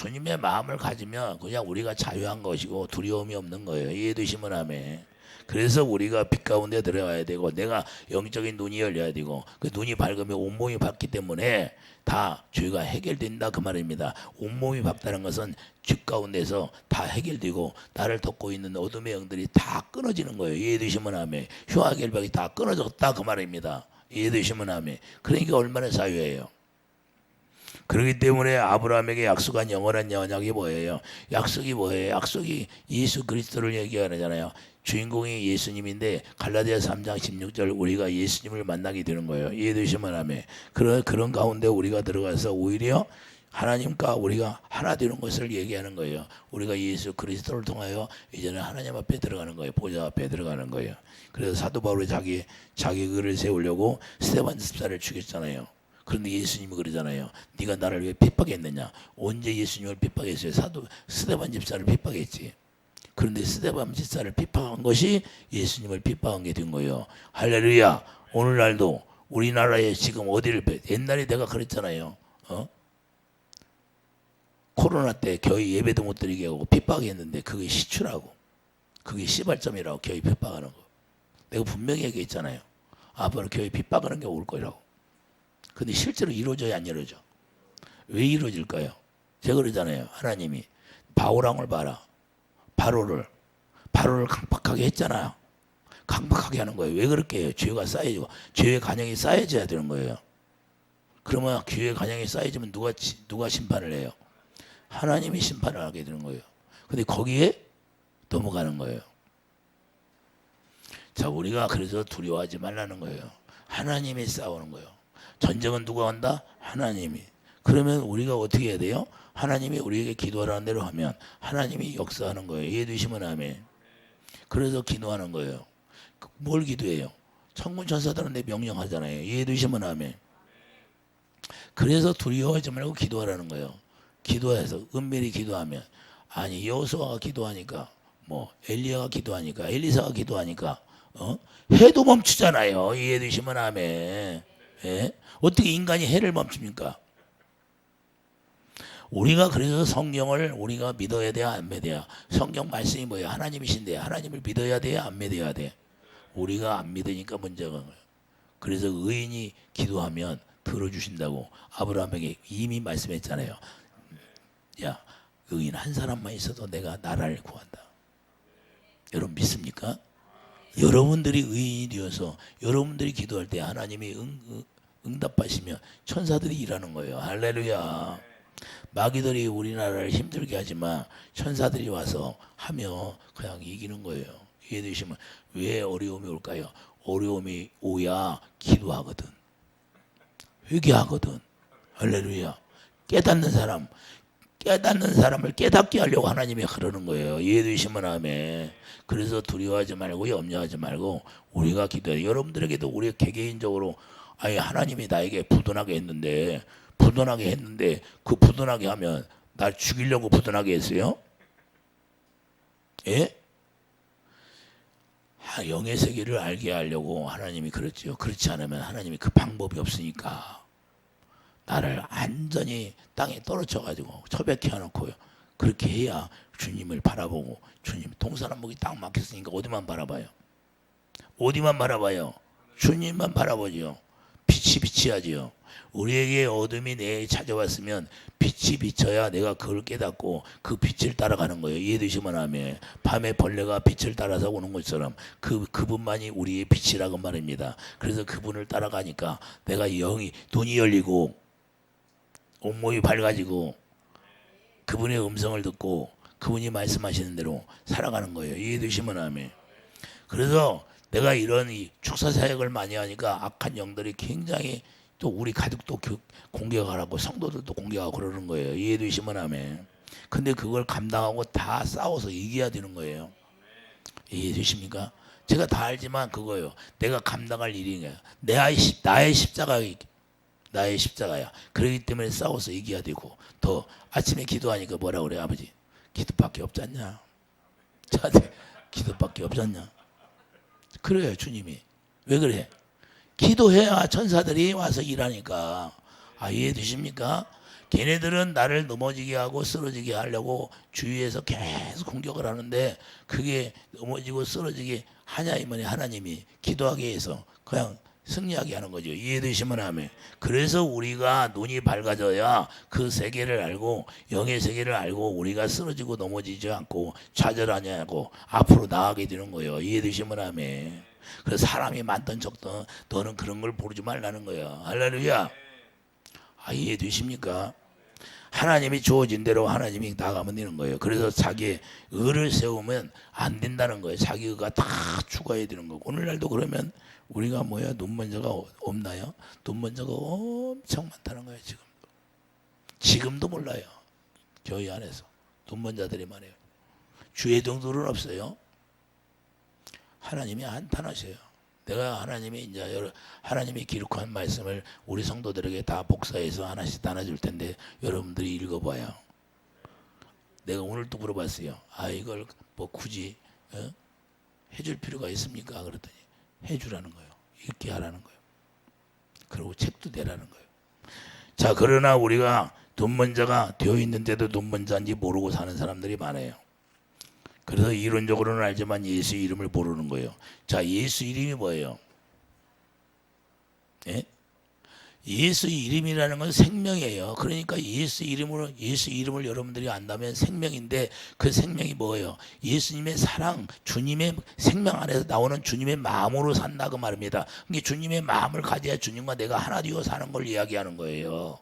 Speaker 1: 그냥 우리가 자유한 것이고 두려움이 없는 거예요. 이해되시면 아멘. 그래서 우리가 빛 가운데 들어가야 되고 내가 영적인 눈이 열려야 되고 그 눈이 밝으면 온몸이 밝기 때문에 다 죄가 해결된다 그 말입니다. 온몸이 밝다는 것은 죄 가운데서 다 해결되고 나를 덮고 있는 어둠의 영들이 다 끊어지는 거예요. 이해되시면 아멘. 흉악결박이 다 끊어졌다 그 말입니다. 이해되시면 아멘. 그러니까 얼마나 자유해요. 그렇기 때문에 아브라함에게 약속한 영원한 언약이 뭐예요? 약속이 뭐예요? 약속이 예수 그리스도를 얘기하잖아요. 주인공이 예수님인데 갈라디아 3장 16절 우리가 예수님을 만나게 되는 거예요. 이해되시면 아멘. 그런 가운데 우리가 들어가서 오히려 하나님과 우리가 하나 되는 것을 얘기하는 거예요. 우리가 예수 그리스도를 통하여 이제는 하나님 앞에 들어가는 거예요. 보좌 앞에 들어가는 거예요. 그래서 사도 바울이 자기 글을 세우려고 스데반 집사를 죽였잖아요. 그런데 예수님이 그러잖아요. 네가 나를 왜 핍박했느냐. 언제 예수님을 핍박했어요? 스데반 집사를 핍박했지. 그런데 스데반 집사를 핍박한 것이 예수님을 핍박한 게 된 거예요. 할렐루야. 오늘날도 우리나라에 지금 어디를 옛날에 내가 그랬잖아요. 코로나 때 교회 예배도 못 드리게 하고 핍박했는데 그게 시추라고. 그게 시발점이라고 교회 핍박하는 거. 내가 분명히 얘기했잖아요. 앞으로 교회 핍박하는 게 올 거라고. 근데 실제로 이루어져야 안 이루어져. 왜 이루어질까요? 제가 그러잖아요. 하나님이 바울왕을 봐라. 바로를 강팍하게 했잖아요. 강팍하게 하는 거예요. 왜 그렇게 해요? 죄가 쌓여지고 죄의 간영이 쌓여져야 되는 거예요. 그러면 죄의 간영이 쌓여지면 누가 심판을 해요? 하나님이 심판을 하게 되는 거예요. 근데 거기에 넘어가는 거예요. 자, 우리가 그래서 두려워하지 말라는 거예요. 하나님이 싸우는 거예요. 전쟁은 누가 한다? 하나님이. 그러면 우리가 어떻게 해야 돼요? 하나님이 우리에게 기도하라는 대로 하면 하나님이 역사하는 거예요. 이해되시면 아멘. 그래서 기도하는 거예요. 뭘 기도해요? 천군 천사들은 내 명령하잖아요. 이해되시면 아멘. 그래서 두려워하지 말고 기도하라는 거예요. 기도해서 은밀히 기도하면 아니 여호수아가 기도하니까 뭐 엘리야가 기도하니까 엘리사가 기도하니까 해도 멈추잖아요. 이해되시면 아멘. 예? 어떻게 인간이 해를 멈춥니까? 우리가 그래서 성경을 우리가 믿어야 돼야 안 믿어야? 성경 말씀이 뭐예요? 하나님이신데 하나님을 믿어야 돼야 안 믿어야 돼? 우리가 안 믿으니까 문제가 거예요. 그래서 의인이 기도하면 들어주신다고 아브라함에게 이미 말씀했잖아요. 야, 의인 한 사람만 있어도 내가 나라를 구한다. 여러분 믿습니까? 여러분들이 의인이 되어서 여러분들이 기도할 때 하나님이 응답하시면 천사들이 일하는 거예요. 할렐루야. 마귀들이 우리나라를 힘들게 하지만 천사들이 와서 하며 그냥 이기는 거예요. 이해되시면 왜 어려움이 올까요? 어려움이 오야 기도하거든. 회개하거든. 할렐루야. 깨닫는 사람을 깨닫게 하려고 하나님이 그러는 거예요. 이해되시면 아멘. 그래서 두려워하지 말고 염려하지 말고 우리가 기도해요. 여러분들에게도 우리 개개인적으로 아니 하나님이 나에게 부도나게 했는데 그 부도나게 하면 날 죽이려고 부도나게 했어요? 예? 영의 세계를 알게 하려고 하나님이 그랬죠. 그렇지 않으면 하나님이 그 방법이 없으니까 나를 완전히 땅에 떨어져가지고 처박혀 놓고요. 그렇게 해야 주님을 바라보고 주님 동서남북이 딱 막혔으니까 어디만 바라봐요? 어디만 바라봐요? 주님만 바라보죠. 빛이 비치야지요. 우리에게 어둠이 내에 찾아왔으면 빛이 비쳐야 내가 그걸 깨닫고 그 빛을 따라가는 거예요. 이해되시면 아멘. 밤에 벌레가 빛을 따라서 오는 것처럼 그분만이 우리의 빛이라고 말입니다. 그래서 그분을 따라가니까 내가 눈이 열리고 온몸이 밝아지고 그분의 음성을 듣고 그분이 말씀하시는 대로 살아가는 거예요. 이해되시면 아멘. 그래서 내가 이런 축사 사역을 많이 하니까 악한 영들이 굉장히 또 우리 가족도 공격하라고 성도들도 공격하고 그러는 거예요. 이해되시면 아멘. 근데 그걸 감당하고 다 싸워서 이겨야 되는 거예요. 이해되십니까? 제가 다 알지만 그거예요. 내가 감당할 일이냐. 나의 십자가야. 그렇기 때문에 싸워서 이겨야 되고 더 아침에 기도하니까 뭐라 그래 아버지? 기도밖에 없지 않냐? 저한테 기도밖에 없지 않냐? 그래요 주님이. 왜 그래? 기도해야 천사들이 와서 일하니까. 이해되십니까? 걔네들은 나를 넘어지게 하고 쓰러지게 하려고 주위에서 계속 공격을 하는데, 그게 넘어지고 쓰러지게 하냐 이 말이 하나님이 기도하게 해서 그냥 승리하게 하는 거죠. 이해되시면 하면. 그래서 우리가 눈이 밝아져야 그 세계를 알고, 영의 세계를 알고, 우리가 쓰러지고 넘어지지 않고 좌절하지 않고 앞으로 나아가게 되는 거예요. 이해되시면 하면. 그래서 사람이 많든 적든 너는 그런 걸 모르지 말라는 거예요. 할렐루야. 이해되십니까? 하나님이 주어진 대로 하나님이 나가면 되는 거예요. 그래서 자기의 의를 세우면 안 된다는 거예요. 자기 의가 다 죽어야 되는 거고. 오늘날도 그러면 우리가 눈먼저가 없나요? 눈먼저가 엄청 많다는 거예요. 지금도 몰라요. 교회 안에서 눈먼자들이 많아요. 주의 동들은 없어요. 하나님이 한탄하셔요. 내가 하나님이 기록한 말씀을 우리 성도들에게 다 복사해서 하나씩 나눠줄 텐데 여러분들이 읽어봐요. 내가 오늘도 물어봤어요. 이걸 굳이 해줄 필요가 있습니까? 그랬더니 해주라는 거예요. 읽게 하라는 거예요. 그리고 책도 내라는 거예요. 자, 그러나 우리가 눈먼자가 되어 있는데도 눈먼자인지 모르고 사는 사람들이 많아요. 그래서 이론적으로는 알지만 예수 이름을 모르는 거예요. 자, 예수 이름이 뭐예요? 예? 예수 이름이라는 건 생명이에요. 그러니까 예수 이름을 여러분들이 안다면 생명인데, 그 생명이 뭐예요? 예수님의 사랑, 주님의 생명 안에서 나오는 주님의 마음으로 산다 그 말입니다. 그러니까 주님의 마음을 가져야 주님과 내가 하나 되어 사는 걸 이야기하는 거예요.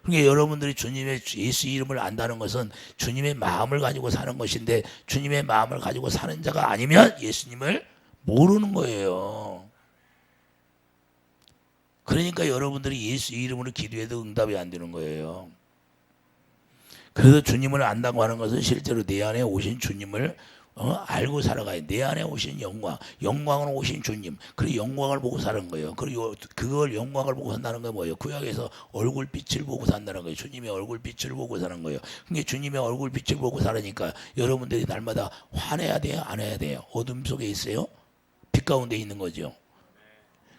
Speaker 1: 그러니까 여러분들이 주님의 예수 이름을 안다는 것은 주님의 마음을 가지고 사는 것인데, 주님의 마음을 가지고 사는 자가 아니면 예수님을 모르는 거예요. 그러니까 여러분들이 예수 이름으로 기도해도 응답이 안 되는 거예요. 그래서 주님을 안다고 하는 것은 실제로 내 안에 오신 주님을 알고 살아가야. 내 안에 오신 영광으로 오신 주님, 그 영광을 보고 사는 거예요. 그리고 그걸 영광을 보고 산다는 건 뭐예요? 구약에서 얼굴빛을 보고 산다는 거예요. 주님의 얼굴빛을 보고 사는 거예요. 그러니까 주님의 얼굴빛을 보고 살으니까 여러분들이 날마다 화내야 돼요? 안 해야 돼요? 어둠 속에 있어요? 빛 가운데 있는 거죠.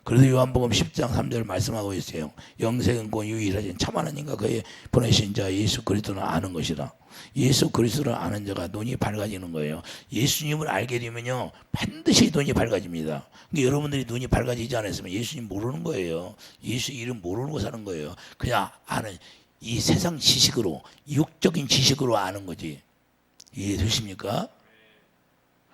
Speaker 1: 그래서 요한복음 10장 3절 말씀하고 있어요. 영생은고 유일하신 참 하나님과 그의 보내신 자 예수 그리스도를 아는 것이라. 예수 그리스도를 아는 자가 눈이 밝아지는 거예요. 예수님을 알게 되면요, 반드시 눈이 밝아집니다. 그러니까 여러분들이 눈이 밝아지지 않았으면 예수님 모르는 거예요. 예수 이름 모르고 사는 거예요. 그냥 아는, 이 세상 지식으로, 육적인 지식으로 아는 거지. 이해되십니까?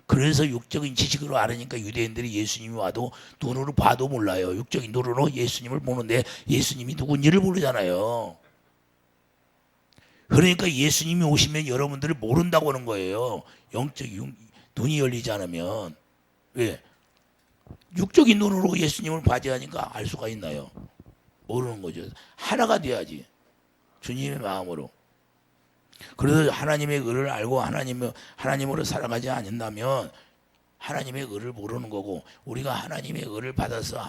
Speaker 1: 그래서 육적인 지식으로 알으니까 유대인들이 예수님이 와도 눈으로 봐도 몰라요. 육적인 눈으로 예수님을 보는데 예수님이 누군지를 모르잖아요. 그러니까 예수님이 오시면 여러분들을 모른다고 하는 거예요. 눈이 열리지 않으면. 왜? 육적인 눈으로 예수님을 봐야 하니까 알 수가 있나요? 모르는 거죠. 하나가 돼야지. 주님의 마음으로. 그래서 하나님의 의를 알고 하나님으로 살아가지 않는다면 하나님의 의를 모르는 거고, 우리가 하나님의 의를 받아서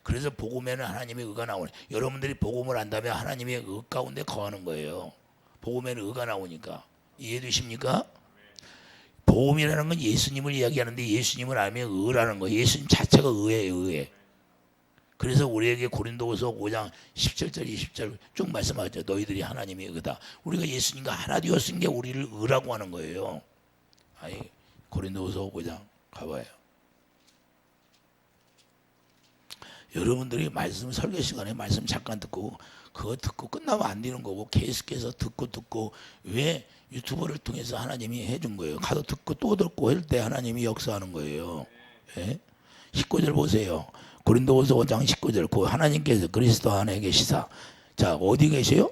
Speaker 1: 그래서 복음에는 하나님의 의가 나오네. 여러분들이 복음을 안다면 하나님의 의 가운데 거하는 거예요. 복음에는 의가 나오니까. 이해되십니까? 복음이라는 건 예수님을 이야기하는데 예수님을 알면 의라는 거예요. 예수님 자체가 의예요, 의. 그래서 우리에게 고린도후서 5장 17절 20절 쭉 말씀하죠. 너희들이 하나님의 의다. 우리가 예수님과 하나 되었은 게 우리를 의라고 하는 거예요. 고린도후서 5장 가봐요. 여러분들이 말씀 설교 시간에 말씀 잠깐 듣고 그거 듣고 끝나면 안 되는 거고, 계속해서 듣고 왜 유튜브를 통해서 하나님이 해준 거예요. 가서 듣고 또 듣고 할 때 하나님이 역사하는 거예요. 예? 19절 보세요. 고린도후서 5장 19절. 그 하나님께서 그리스도 안에 계시사. 자, 어디 계세요?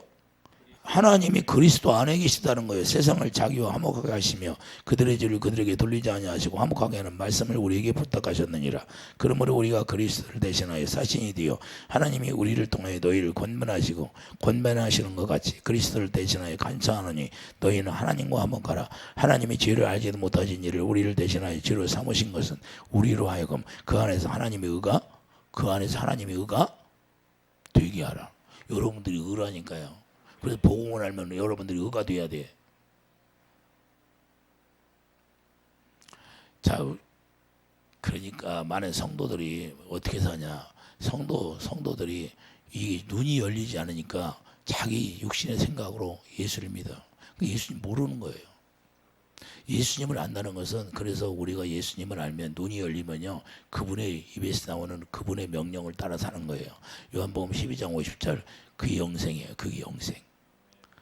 Speaker 1: 하나님이 그리스도 안에 계시다는 거예요. 세상을 자기와 화목하게 하시며 그들의 죄를 그들에게 돌리지 아니하시고 화목하게 하는 말씀을 우리에게 부탁하셨느니라. 그러므로 우리가 그리스도를 대신하여 사신이 되어 하나님이 우리를 통하여 너희를 권면하시는 것 같이 그리스도를 대신하여 간청하노니 너희는 하나님과 화목하라. 하나님이 죄를 알지도 못하신 이를 우리를 대신하여 죄로 삼으신 것은 우리로 하여금 그 안에서 하나님의 의가 되게 하라. 여러분들이 의라니까요. 그래서 복음을 알면 여러분들이 의가 돼야 돼. 자, 그러니까 많은 성도들이 어떻게 사냐? 성도들이 이 눈이 열리지 않으니까 자기 육신의 생각으로 예수를 믿어. 예수님 모르는 거예요. 예수님을 안다는 것은, 그래서 우리가 예수님을 알면 눈이 열리면요, 그분의 입에서 나오는 그분의 명령을 따라 사는 거예요. 요한복음 12장 50절, 그의 영생이에요. 그의 영생.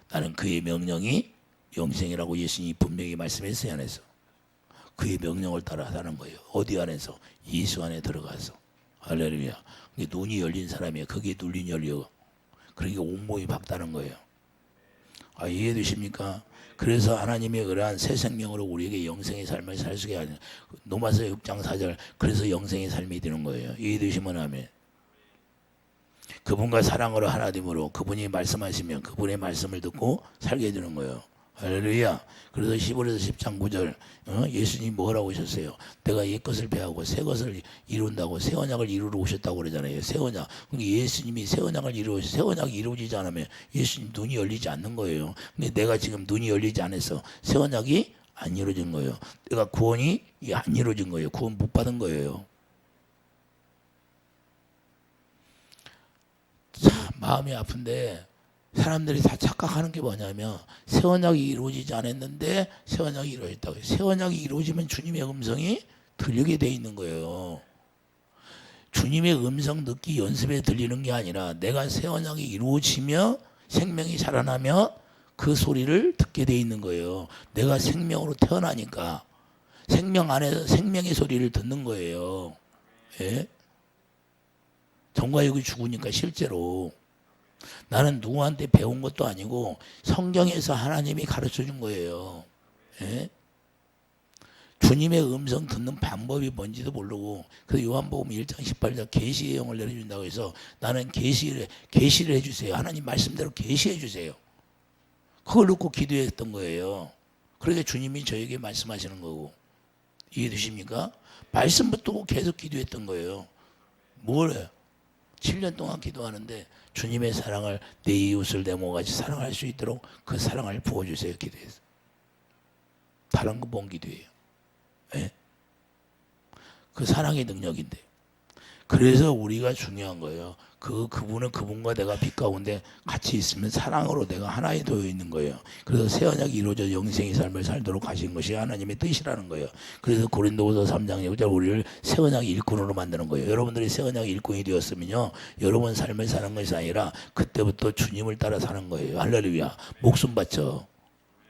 Speaker 1: 나는 그의 명령이 영생이라고 예수님이 분명히 말씀했어요. 안에서 그의 명령을 따라 사는 거예요. 어디 안에서? 예수 안에 들어가서. 할렐루야. 눈이 열린 사람이에요. 거기에 눈이 열려. 그러니까 온몸이 밝다는 거예요. 이해되십니까? 그래서 하나님의 그러한 새 생명으로 우리에게 영생의 삶을 살 수 있게 하는, 로마서 6장 4절, 그래서 영생의 삶이 되는 거예요. 이해되시면 아멘. 그분과 사랑으로 하나 됨으로 그분이 말씀하시면 그분의 말씀을 듣고 살게 되는 거예요. 할렐루야. 그래서 히브리서 10장 9절, 예수님이 뭐라고 하셨어요? 내가 옛것을 배하고 새것을 이룬다고, 새 언약을 이루러 오셨다고 그러잖아요. 새 언약. 예수님이 새 언약을 이루어서 새 언약이 이루어지지 않으면 예수님 눈이 열리지 않는 거예요. 근데 내가 지금 눈이 열리지 않아서 새 언약이 안 이루어진 거예요. 내가 구원이 안 이루어진 거예요. 구원 못 받은 거예요. 참 마음이 아픈데 사람들이 다 착각하는 게 뭐냐면, 새 언약이 이루어지지 않았는데 새 언약이 이루어졌다고. 새 언약이 이루어지면 주님의 음성이 들리게 돼 있는 거예요. 주님의 음성 듣기 연습에 들리는 게 아니라, 내가 새 언약이 이루어지며 생명이 자라나며 그 소리를 듣게 돼 있는 거예요. 내가 생명으로 태어나니까 생명 안에서 생명의 소리를 듣는 거예요. 예? 정과육이 죽으니까 실제로 나는 누구한테 배운 것도 아니고 성경에서 하나님이 가르쳐 준 거예요. 예? 주님의 음성 듣는 방법이 뭔지도 모르고, 그래서 요한복음 1장 18절 계시의 영을 내려준다고 해서 나는 계시를 해주세요. 하나님 말씀대로 계시해 주세요. 그걸 놓고 기도했던 거예요. 그러니까 주님이 저에게 말씀하시는 거고. 이해되십니까? 말씀 붙들고 계속 기도했던 거예요. 뭘 해요? 7년 동안 기도하는데 주님의 사랑을, 내 이웃을 내 몸같이 사랑할 수 있도록 그 사랑을 부어주세요. 기도해서. 다른 거 뭔 기도예요? 예? 그 사랑의 능력인데. 그래서 우리가 중요한 거예요. 그분은 그분과 내가 빛 가운데 같이 있으면 사랑으로 내가 하나에 도여 있는 거예요. 그래서 새 언약이 이루어져 영생의 삶을 살도록 하신 것이 하나님의 뜻이라는 거예요. 그래서 고린도후서 3장 6절 우리를 새 언약의 일꾼으로 만드는 거예요. 여러분들이 새 언약의 일꾼이 되었으면요, 여러분 삶을 사는 것이 아니라 그때부터 주님을 따라 사는 거예요. 할렐루야. 목숨 바쳐.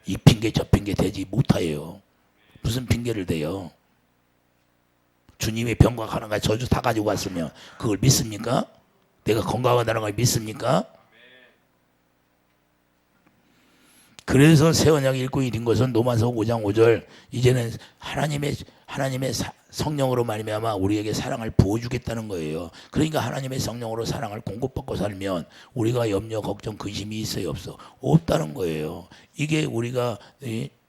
Speaker 1: 이 핑계 저 핑계 대지 못하여요. 무슨 핑계를 대요? 주님이 병과 가난과 저주 다 가지고 왔으면 그걸 믿습니까? 내가 건강하다는 걸 믿습니까? 그래서 새 언약 일꾼이 된 것은 로마서 5장 5절, 이제는 하나님의 성령으로 말미암아 우리에게 사랑을 부어주겠다는 거예요. 그러니까 하나님의 성령으로 사랑을 공급받고 살면 우리가 염려, 걱정, 근심이 있어요, 없어? 없다는 거예요. 이게 우리가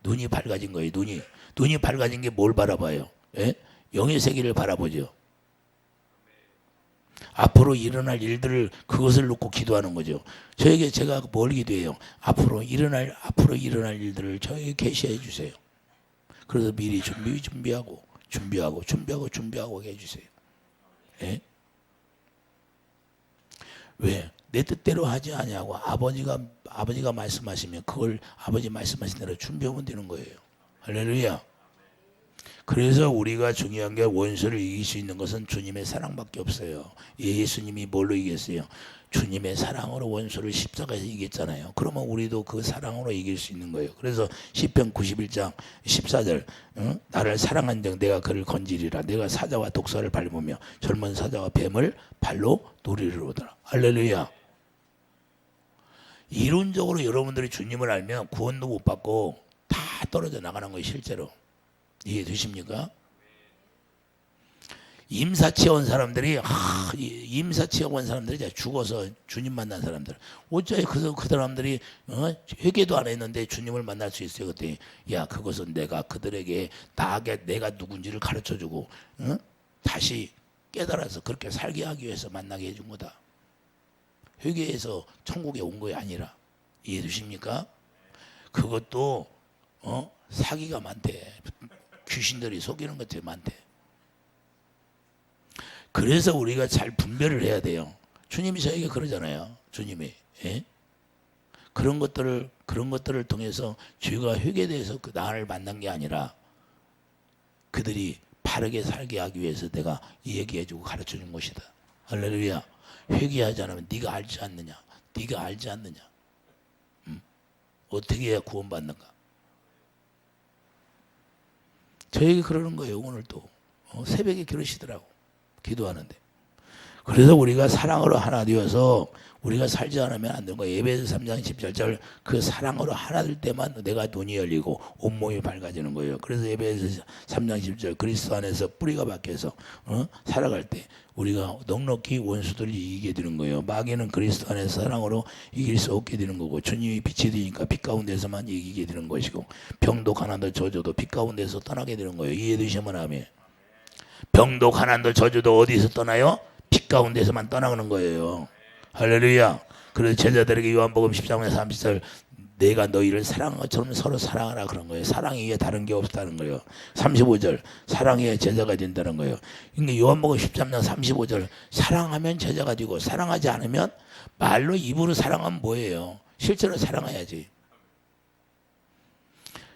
Speaker 1: 눈이 밝아진 거예요. 눈이 밝아진 게 뭘 바라봐요? 예? 영의 세계를 바라보죠. 앞으로 일어날 일들을, 그것을 놓고 기도하는 거죠. 저에게 제가 뭘 기도해요? 앞으로 일어날 일들을 저에게 계시해 주세요. 그래서 미리 준비하고 해주세요. 예? 왜? 내 뜻대로 하지 아니하고 아버지가 말씀하시면 그걸 아버지 말씀하신 대로 준비하면 되는 거예요. 할렐루야. 그래서 우리가 중요한 게, 원수를 이길 수 있는 것은 주님의 사랑밖에 없어요. 예수님이 뭘로 이겼어요? 주님의 사랑으로 원수를 십자가에서 이겼잖아요. 그러면 우리도 그 사랑으로 이길 수 있는 거예요. 그래서 시편 91장 14절, 나를 사랑한 정 내가 그를 건지리라. 내가 사자와 독사를 밟으며 젊은 사자와 뱀을 발로 노리리로다. 할렐루야. 이론적으로 여러분들이 주님을 알면 구원도 못 받고 다 떨어져 나가는 거예요. 실제로. 이해되십니까? 임사체험 온 사람들이 죽어서 주님 만난 사람들, 어째 그 사람들이 회개도 안 했는데 주님을 만날 수 있어요. 그때 야, 그것은 내가 그들에게 나에게 내가 누군지를 가르쳐주고 다시 깨달아서 그렇게 살게 하기 위해서 만나게 해준 거다. 회개해서 천국에 온 것이 아니라. 이해되십니까? 그것도 사기가 많대. 귀신들이 속이는 것들이 많대. 그래서 우리가 잘 분별을 해야 돼요. 주님이 저에게 그러잖아요. 주님이. 예? 그런 것들을 통해서 죄가 회개돼서 그 나를 만난 게 아니라 그들이 바르게 살게 하기 위해서 내가 얘기해주고 가르쳐준 것이다. 할렐루야. 회개하지 않으면 네가 알지 않느냐? 네가 알지 않느냐? 어떻게 해야 구원받는가? 저에게 그러는 거예요. 오늘 또 새벽에 그러시더라고. 기도하는데. 그래서 우리가 사랑으로 하나 되어서 우리가 살지 않으면 안 되는 거예요. 에베소 3장 17절 그 사랑으로 하나 될 때만 내가 눈이 열리고 온몸이 밝아지는 거예요. 그래서 에베소 3장 10절 그리스도 안에서 뿌리가 박혀서 살아갈 때 우리가 넉넉히 원수들을 이기게 되는 거예요. 마귀는 그리스도 안에서 사랑으로 이길 수 없게 되는 거고 주님이 빛이 되니까 빛 가운데서만 이기게 되는 것이고 병도 가난도 저주도 빛 가운데서 떠나게 되는 거예요. 이해되시면 아멘. 병도 가난도 저주도 어디서 떠나요? 빛 가운데서만 떠나는 거예요. 할렐루야. 그래서 제자들에게 요한복음 13장 30절 내가 너희를 사랑한 것처럼 서로 사랑하라 그런 거예요. 사랑 이외에 다른 게 없다는 거예요. 35절 사랑의 제자가 된다는 거예요. 그러니까 요한복음 13장 35절 사랑하면 제자가 되고 사랑하지 않으면 말로 입으로 사랑하면 뭐예요? 실제로 사랑해야지.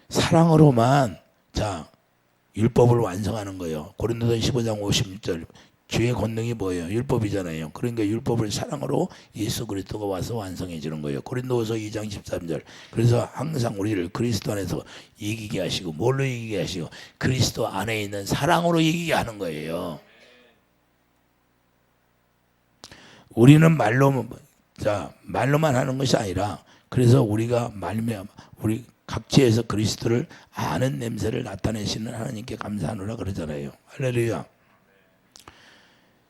Speaker 1: 사랑으로만 자 율법을 완성하는 거예요. 고린도서 15장 56절 죄의 권능이 뭐예요? 율법이잖아요. 그러니까 율법을 사랑으로 예수 그리스도가 와서 완성해 주는 거예요. 고린도후서 2장 13절. 그래서 항상 우리를 그리스도 안에서 이기게 하시고 뭘로 이기게 하시고 그리스도 안에 있는 사랑으로 이기게 하는 거예요. 우리는 말로만 하는 것이 아니라 그래서 우리가 우리 각지에서 그리스도를 아는 냄새를 나타내시는 하나님께 감사하노라 그러잖아요. 할렐루야.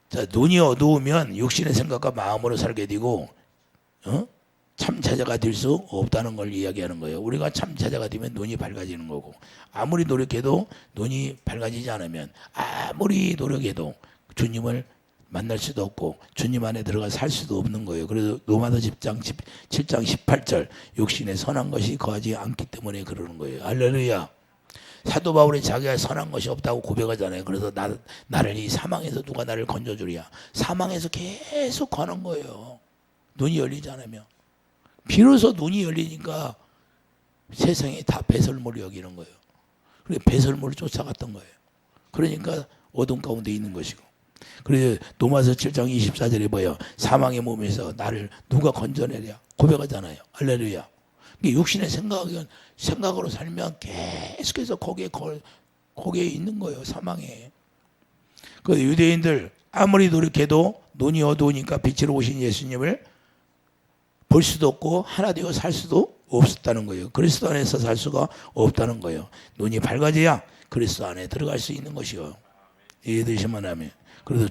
Speaker 1: 자, 눈이 어두우면 육신의 생각과 마음으로 살게 되고 참 제자가 될 수 없다는 걸 이야기하는 거예요. 우리가 참 제자가 되면 눈이 밝아지는 거고 아무리 노력해도 눈이 밝아지지 않으면 아무리 노력해도 주님을 만날 수도 없고 주님 안에 들어가 살 수도 없는 거예요. 그래서 로마서 7장 18절 육신에 선한 것이 거하지 않기 때문에 그러는 거예요. 할렐루야. 사도 바울이 자기가 선한 것이 없다고 고백하잖아요. 그래서 나를 이 사망에서 누가 나를 건져주랴. 사망에서 계속 가는 거예요. 눈이 열리지 않으면. 비로소 눈이 열리니까 세상이 다 배설물이 여기는 거예요. 그래 배설물을 쫓아갔던 거예요. 그러니까 어둠 가운데 있는 것이고. 그래서 로마서 7장 24절에 뭐예요? 사망의 몸에서 나를 누가 건져내랴 고백하잖아요. 할렐루야. 육신의 생각으로 살면 계속해서 거기에 있는 거예요. 사망에. 그 유대인들 아무리 노력해도 눈이 어두우니까 빛으로 오신 예수님을 볼 수도 없고 하나 되어 살 수도 없었다는 거예요. 그리스도 안에서 살 수가 없다는 거예요. 눈이 밝아져야 그리스도 안에 들어갈 수 있는 것이요. 이해되시면 하면. 그래서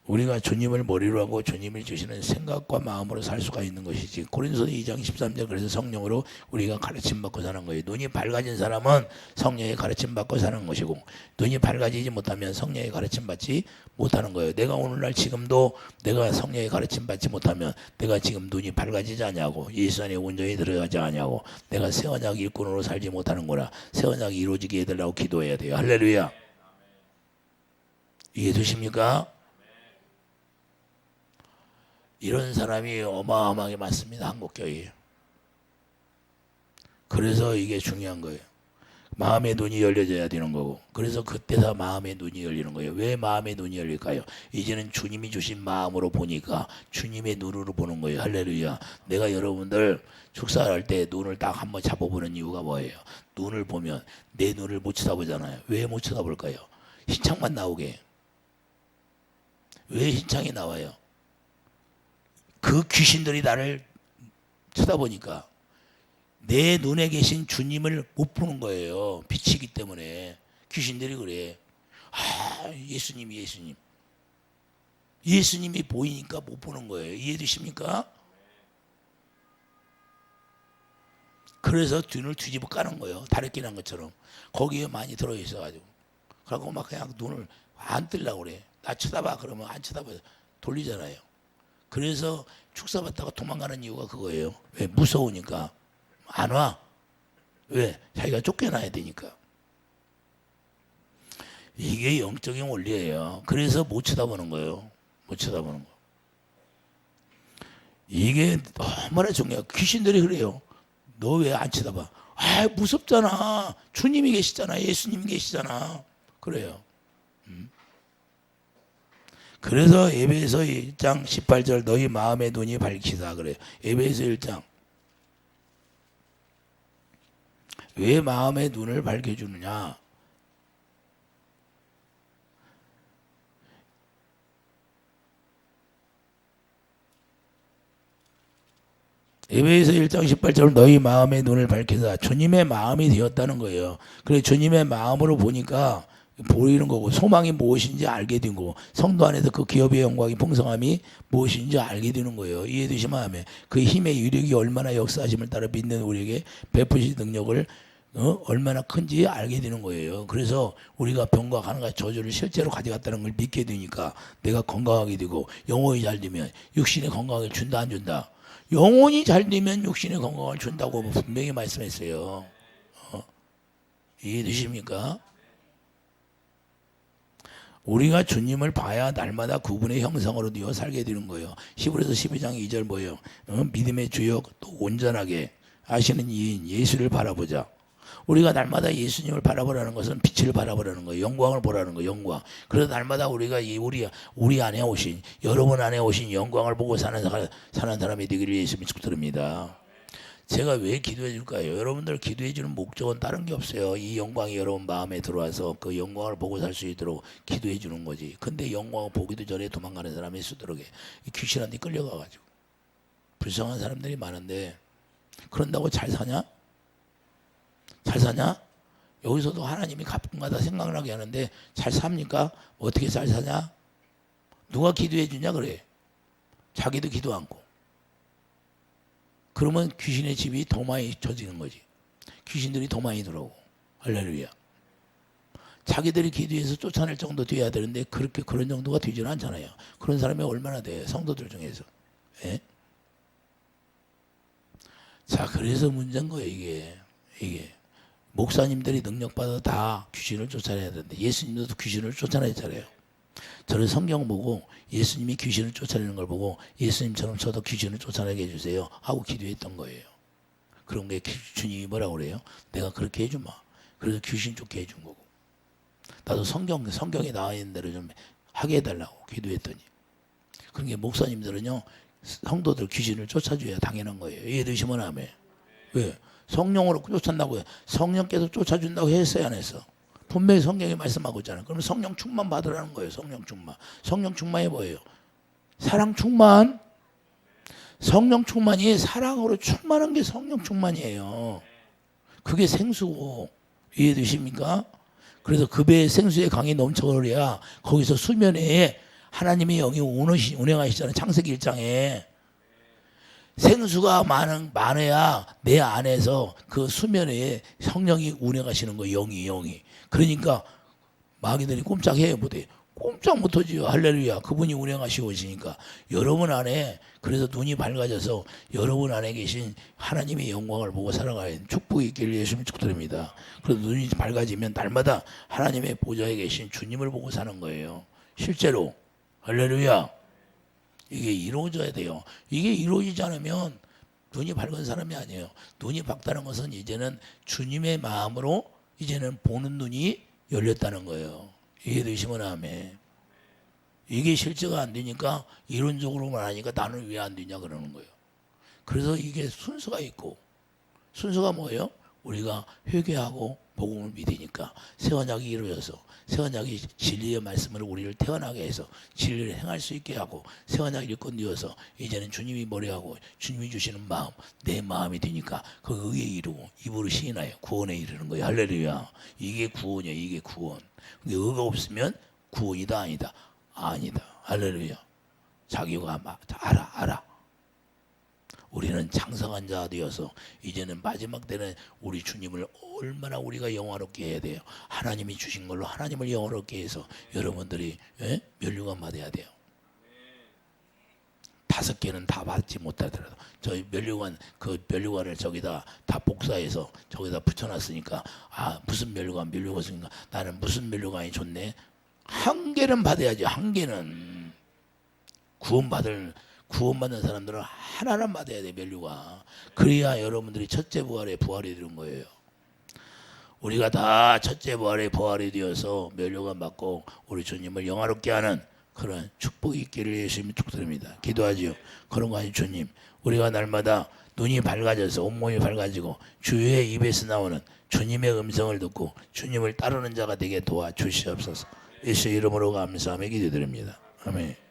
Speaker 1: 우리가 주님을 머리로 하고 주님이 주시는 생각과 마음으로 살 수가 있는 것이지. 고린도서 2장 13절 그래서 성령으로 우리가 가르침 받고 사는 거예요. 눈이 밝아진 사람은 성령의 가르침 받고 사는 것이고 눈이 밝아지지 못하면 성령의 가르침 받지 못하는 거예요. 내가 오늘날 지금도 내가 성령의 가르침 받지 못하면 내가 지금 눈이 밝아지지 않냐고 예수 안에 온전히 들어가지 않냐고 내가 새 언약 일꾼으로 살지 못하는 거라 새 언약이 이루어지게 해달라고 기도해야 돼요. 할렐루야. 이해되십니까? 이런 사람이 어마어마하게 많습니다. 한국교회에. 그래서 이게 중요한 거예요. 마음의 눈이 열려져야 되는 거고 그래서 그때서 마음의 눈이 열리는 거예요. 왜 마음의 눈이 열릴까요? 이제는 주님이 주신 마음으로 보니까 주님의 눈으로 보는 거예요. 할렐루야. 내가 여러분들 축사할 때 눈을 딱 한번 잡아보는 이유가 뭐예요? 눈을 보면 내 눈을 못 쳐다보잖아요. 왜 못 쳐다볼까요? 흰창만 나오게. 왜 흰창이 나와요? 그 귀신들이 나를 쳐다보니까 내 눈에 계신 주님을 못 보는 거예요. 빛이기 때문에. 귀신들이 그래. 예수님이 보이니까 못 보는 거예요. 이해되십니까? 그래서 눈을 뒤집어 까는 거예요. 다래끼 난 것처럼. 거기에 많이 들어있어가지고. 그러고 막 그냥 눈을 안 뜨려고 그래. 나 쳐다봐. 그러면 안 쳐다봐요. 돌리잖아요. 그래서 축사받다가 도망가는 이유가 그거예요. 왜? 무서우니까. 안 와. 왜? 자기가 쫓겨나야 되니까. 이게 영적인 원리예요. 그래서 못 쳐다보는 거예요. 못 쳐다보는 거. 이게 얼마나 중요해요. 귀신들이 그래요. 너 왜 안 쳐다봐? 아, 무섭잖아. 주님이 계시잖아. 예수님이 계시잖아. 그래요. 그래서 에베소 1장 18절 너희 마음의 눈이 밝히다 그래요. 에베소 1장. 왜 마음의 눈을 밝혀주느냐? 에베소 1장 18절 너희 마음의 눈을 밝히다. 주님의 마음이 되었다는 거예요. 그래 주님의 마음으로 보니까 보이는 거고 소망이 무엇인지 알게 된 거고 성도 안에서 그 기업의 영광이 풍성함이 무엇인지 알게 되는 거예요. 이해되시면 하면 그 힘의 유력이 얼마나 역사하심을 따라 믿는 우리에게 베푸실 능력을 얼마나 큰지 알게 되는 거예요. 그래서 우리가 병과 가난과 저주를 실제로 가져갔다는 걸 믿게 되니까 내가 건강하게 되고 영혼이 잘 되면 육신의 건강을 준다 안 준다? 영혼이 잘 되면 육신의 건강을 준다고 분명히 말씀했어요. 이해되십니까? 우리가 주님을 봐야 날마다 그분의 형상으로 되어 살게 되는 거예요. 히브리서 12장 2절 뭐예요? 믿음의 주역 또 온전하게 아시는 이인 예수를 바라보자. 우리가 날마다 예수님을 바라보라는 것은 빛을 바라보라는 거예요. 영광을 보라는 거예요. 영광. 그래서 날마다 우리가 우리 안에 오신 여러분 안에 오신 영광을 보고 사는 사람이 되기를 예수님 축복드립니다. 제가 왜 기도해 줄까요? 여러분들 기도해 주는 목적은 다른 게 없어요. 이 영광이 여러분 마음에 들어와서 그 영광을 보고 살 수 있도록 기도해 주는 거지. 근데 영광을 보기도 전에 도망가는 사람이 수두룩해. 귀신한테 끌려가가지고 불쌍한 사람들이 많은데 그런다고 잘 사냐? 잘 사냐? 여기서도 하나님이 가끔가다 생각나게 하는데 잘 삽니까? 어떻게 잘 사냐? 누가 기도해 주냐 그래. 자기도 기도 않고. 그러면 귀신의 집이 더 많이 쳐지는 거지. 귀신들이 더 많이 들어오고. 할렐루야. 자기들이 기도해서 쫓아낼 정도 돼야 되는데 그렇게 그런 정도가 되지는 않잖아요. 그런 사람이 얼마나 돼요? 성도들 중에서. 예? 자, 그래서 문제인 거예요, 이게. 목사님들이 능력받아 다 귀신을 쫓아내야 되는데 예수님도 귀신을 쫓아내잖아요. 저는 성경 보고 예수님이 귀신을 쫓아내는 걸 보고 예수님처럼 저도 귀신을 쫓아내게 해주세요 하고 기도했던 거예요. 그런 게 주님이 뭐라고 그래요? 내가 그렇게 해주마. 그래서 귀신 쫓게 해준 거고. 나도 성경에 나와 있는 대로 좀 하게 해달라고 기도했더니. 그런 게 목사님들은요 성도들 귀신을 쫓아줘야 당연한 거예요. 이해되시면 하면. 왜? 성령으로 쫓아낸다고 해. 성령께서 쫓아준다고 했어요 안 했어? 분명히 성경이 말씀하고 있잖아요. 그러면 성령 충만 받으라는 거예요. 성령 충만. 성령 충만이 뭐예요? 사랑 충만. 성령 충만이 사랑으로 충만한 게 성령 충만이에요. 그게 생수고. 이해되십니까? 그래서 그 배에 생수의 강이 넘쳐버려야 거기서 수면에 하나님의 영이 운행하시잖아요. 창세기 1장에. 생수가 많아야 내 안에서 그 수면에 성령이 운행하시는 거예요. 영이. 그러니까 마귀들이 꼼짝해요 못해. 꼼짝 못하지요. 할렐루야. 그분이 운행하시고 있으니까 여러분 안에 그래서 눈이 밝아져서 여러분 안에 계신 하나님의 영광을 보고 살아가야 축복이 있기를 예수님 축복드립니다. 그래서 눈이 밝아지면 날마다 하나님의 보좌에 계신 주님을 보고 사는 거예요. 실제로. 할렐루야. 이게 이루어져야 돼요. 이게 이루어지지 않으면 눈이 밝은 사람이 아니에요. 눈이 밝다는 것은 이제는 주님의 마음으로 이제는 보는 눈이 열렸다는 거예요. 이해되시면 아멘. 이게 실제가 안 되니까 이론적으로만 하니까 나는 왜 안 되냐 그러는 거예요. 그래서 이게 순서가 있고 순서가 뭐예요? 우리가 회개하고 복음을 믿으니까 새 언약이 이루어져서 새 언약이 진리의 말씀으로 우리를 태어나게 해서 진리를 행할 수 있게 하고 새 언약이 일꾼되어서 이제는 주님이 머리하고 주님이 주시는 마음 내 마음이 되니까 그 의에 이루고 입으로 시인하여 구원에 이르는 거예요. 할렐루야. 이게 구원이야. 이게 구원. 근데 의가 없으면 구원이다 아니다. 아니다. 할렐루야. 자기가 알아. 우리는 장성한 자 되어서 이제는 마지막 때는 우리 주님을 얼마나 우리가 영화롭게 해야 돼요. 하나님이 주신 걸로 하나님을 영화롭게 해서 여러분들이 멸류관 받아야 돼요. 5개는 다 받지 못하더라도 저희 면류관 그 면류관을 저기다 다 복사해서 저기다 붙여놨으니까 아 무슨 면류관 쓰니까 나는 무슨 면류관이 좋네. 한 개는 받아야지. 한 개는 구원받는 사람들은 하나는 받아야 돼. 면류관. 그래야 여러분들이 첫째 부활에 부활이 되는 거예요. 우리가 다 첫째 부활에 부활이 되어서 면류관 받고 우리 주님을 영화롭게 하는 그런 축복이 있기를 예수님이 축드립니다. 기도하지요. 그런 거 아니 주님. 우리가 날마다 눈이 밝아져서 온몸이 밝아지고 주의 입에서 나오는 주님의 음성을 듣고 주님을 따르는 자가 되게 도와주시옵소서. 예수 이름으로 감사하며 기도드립니다. 아멘.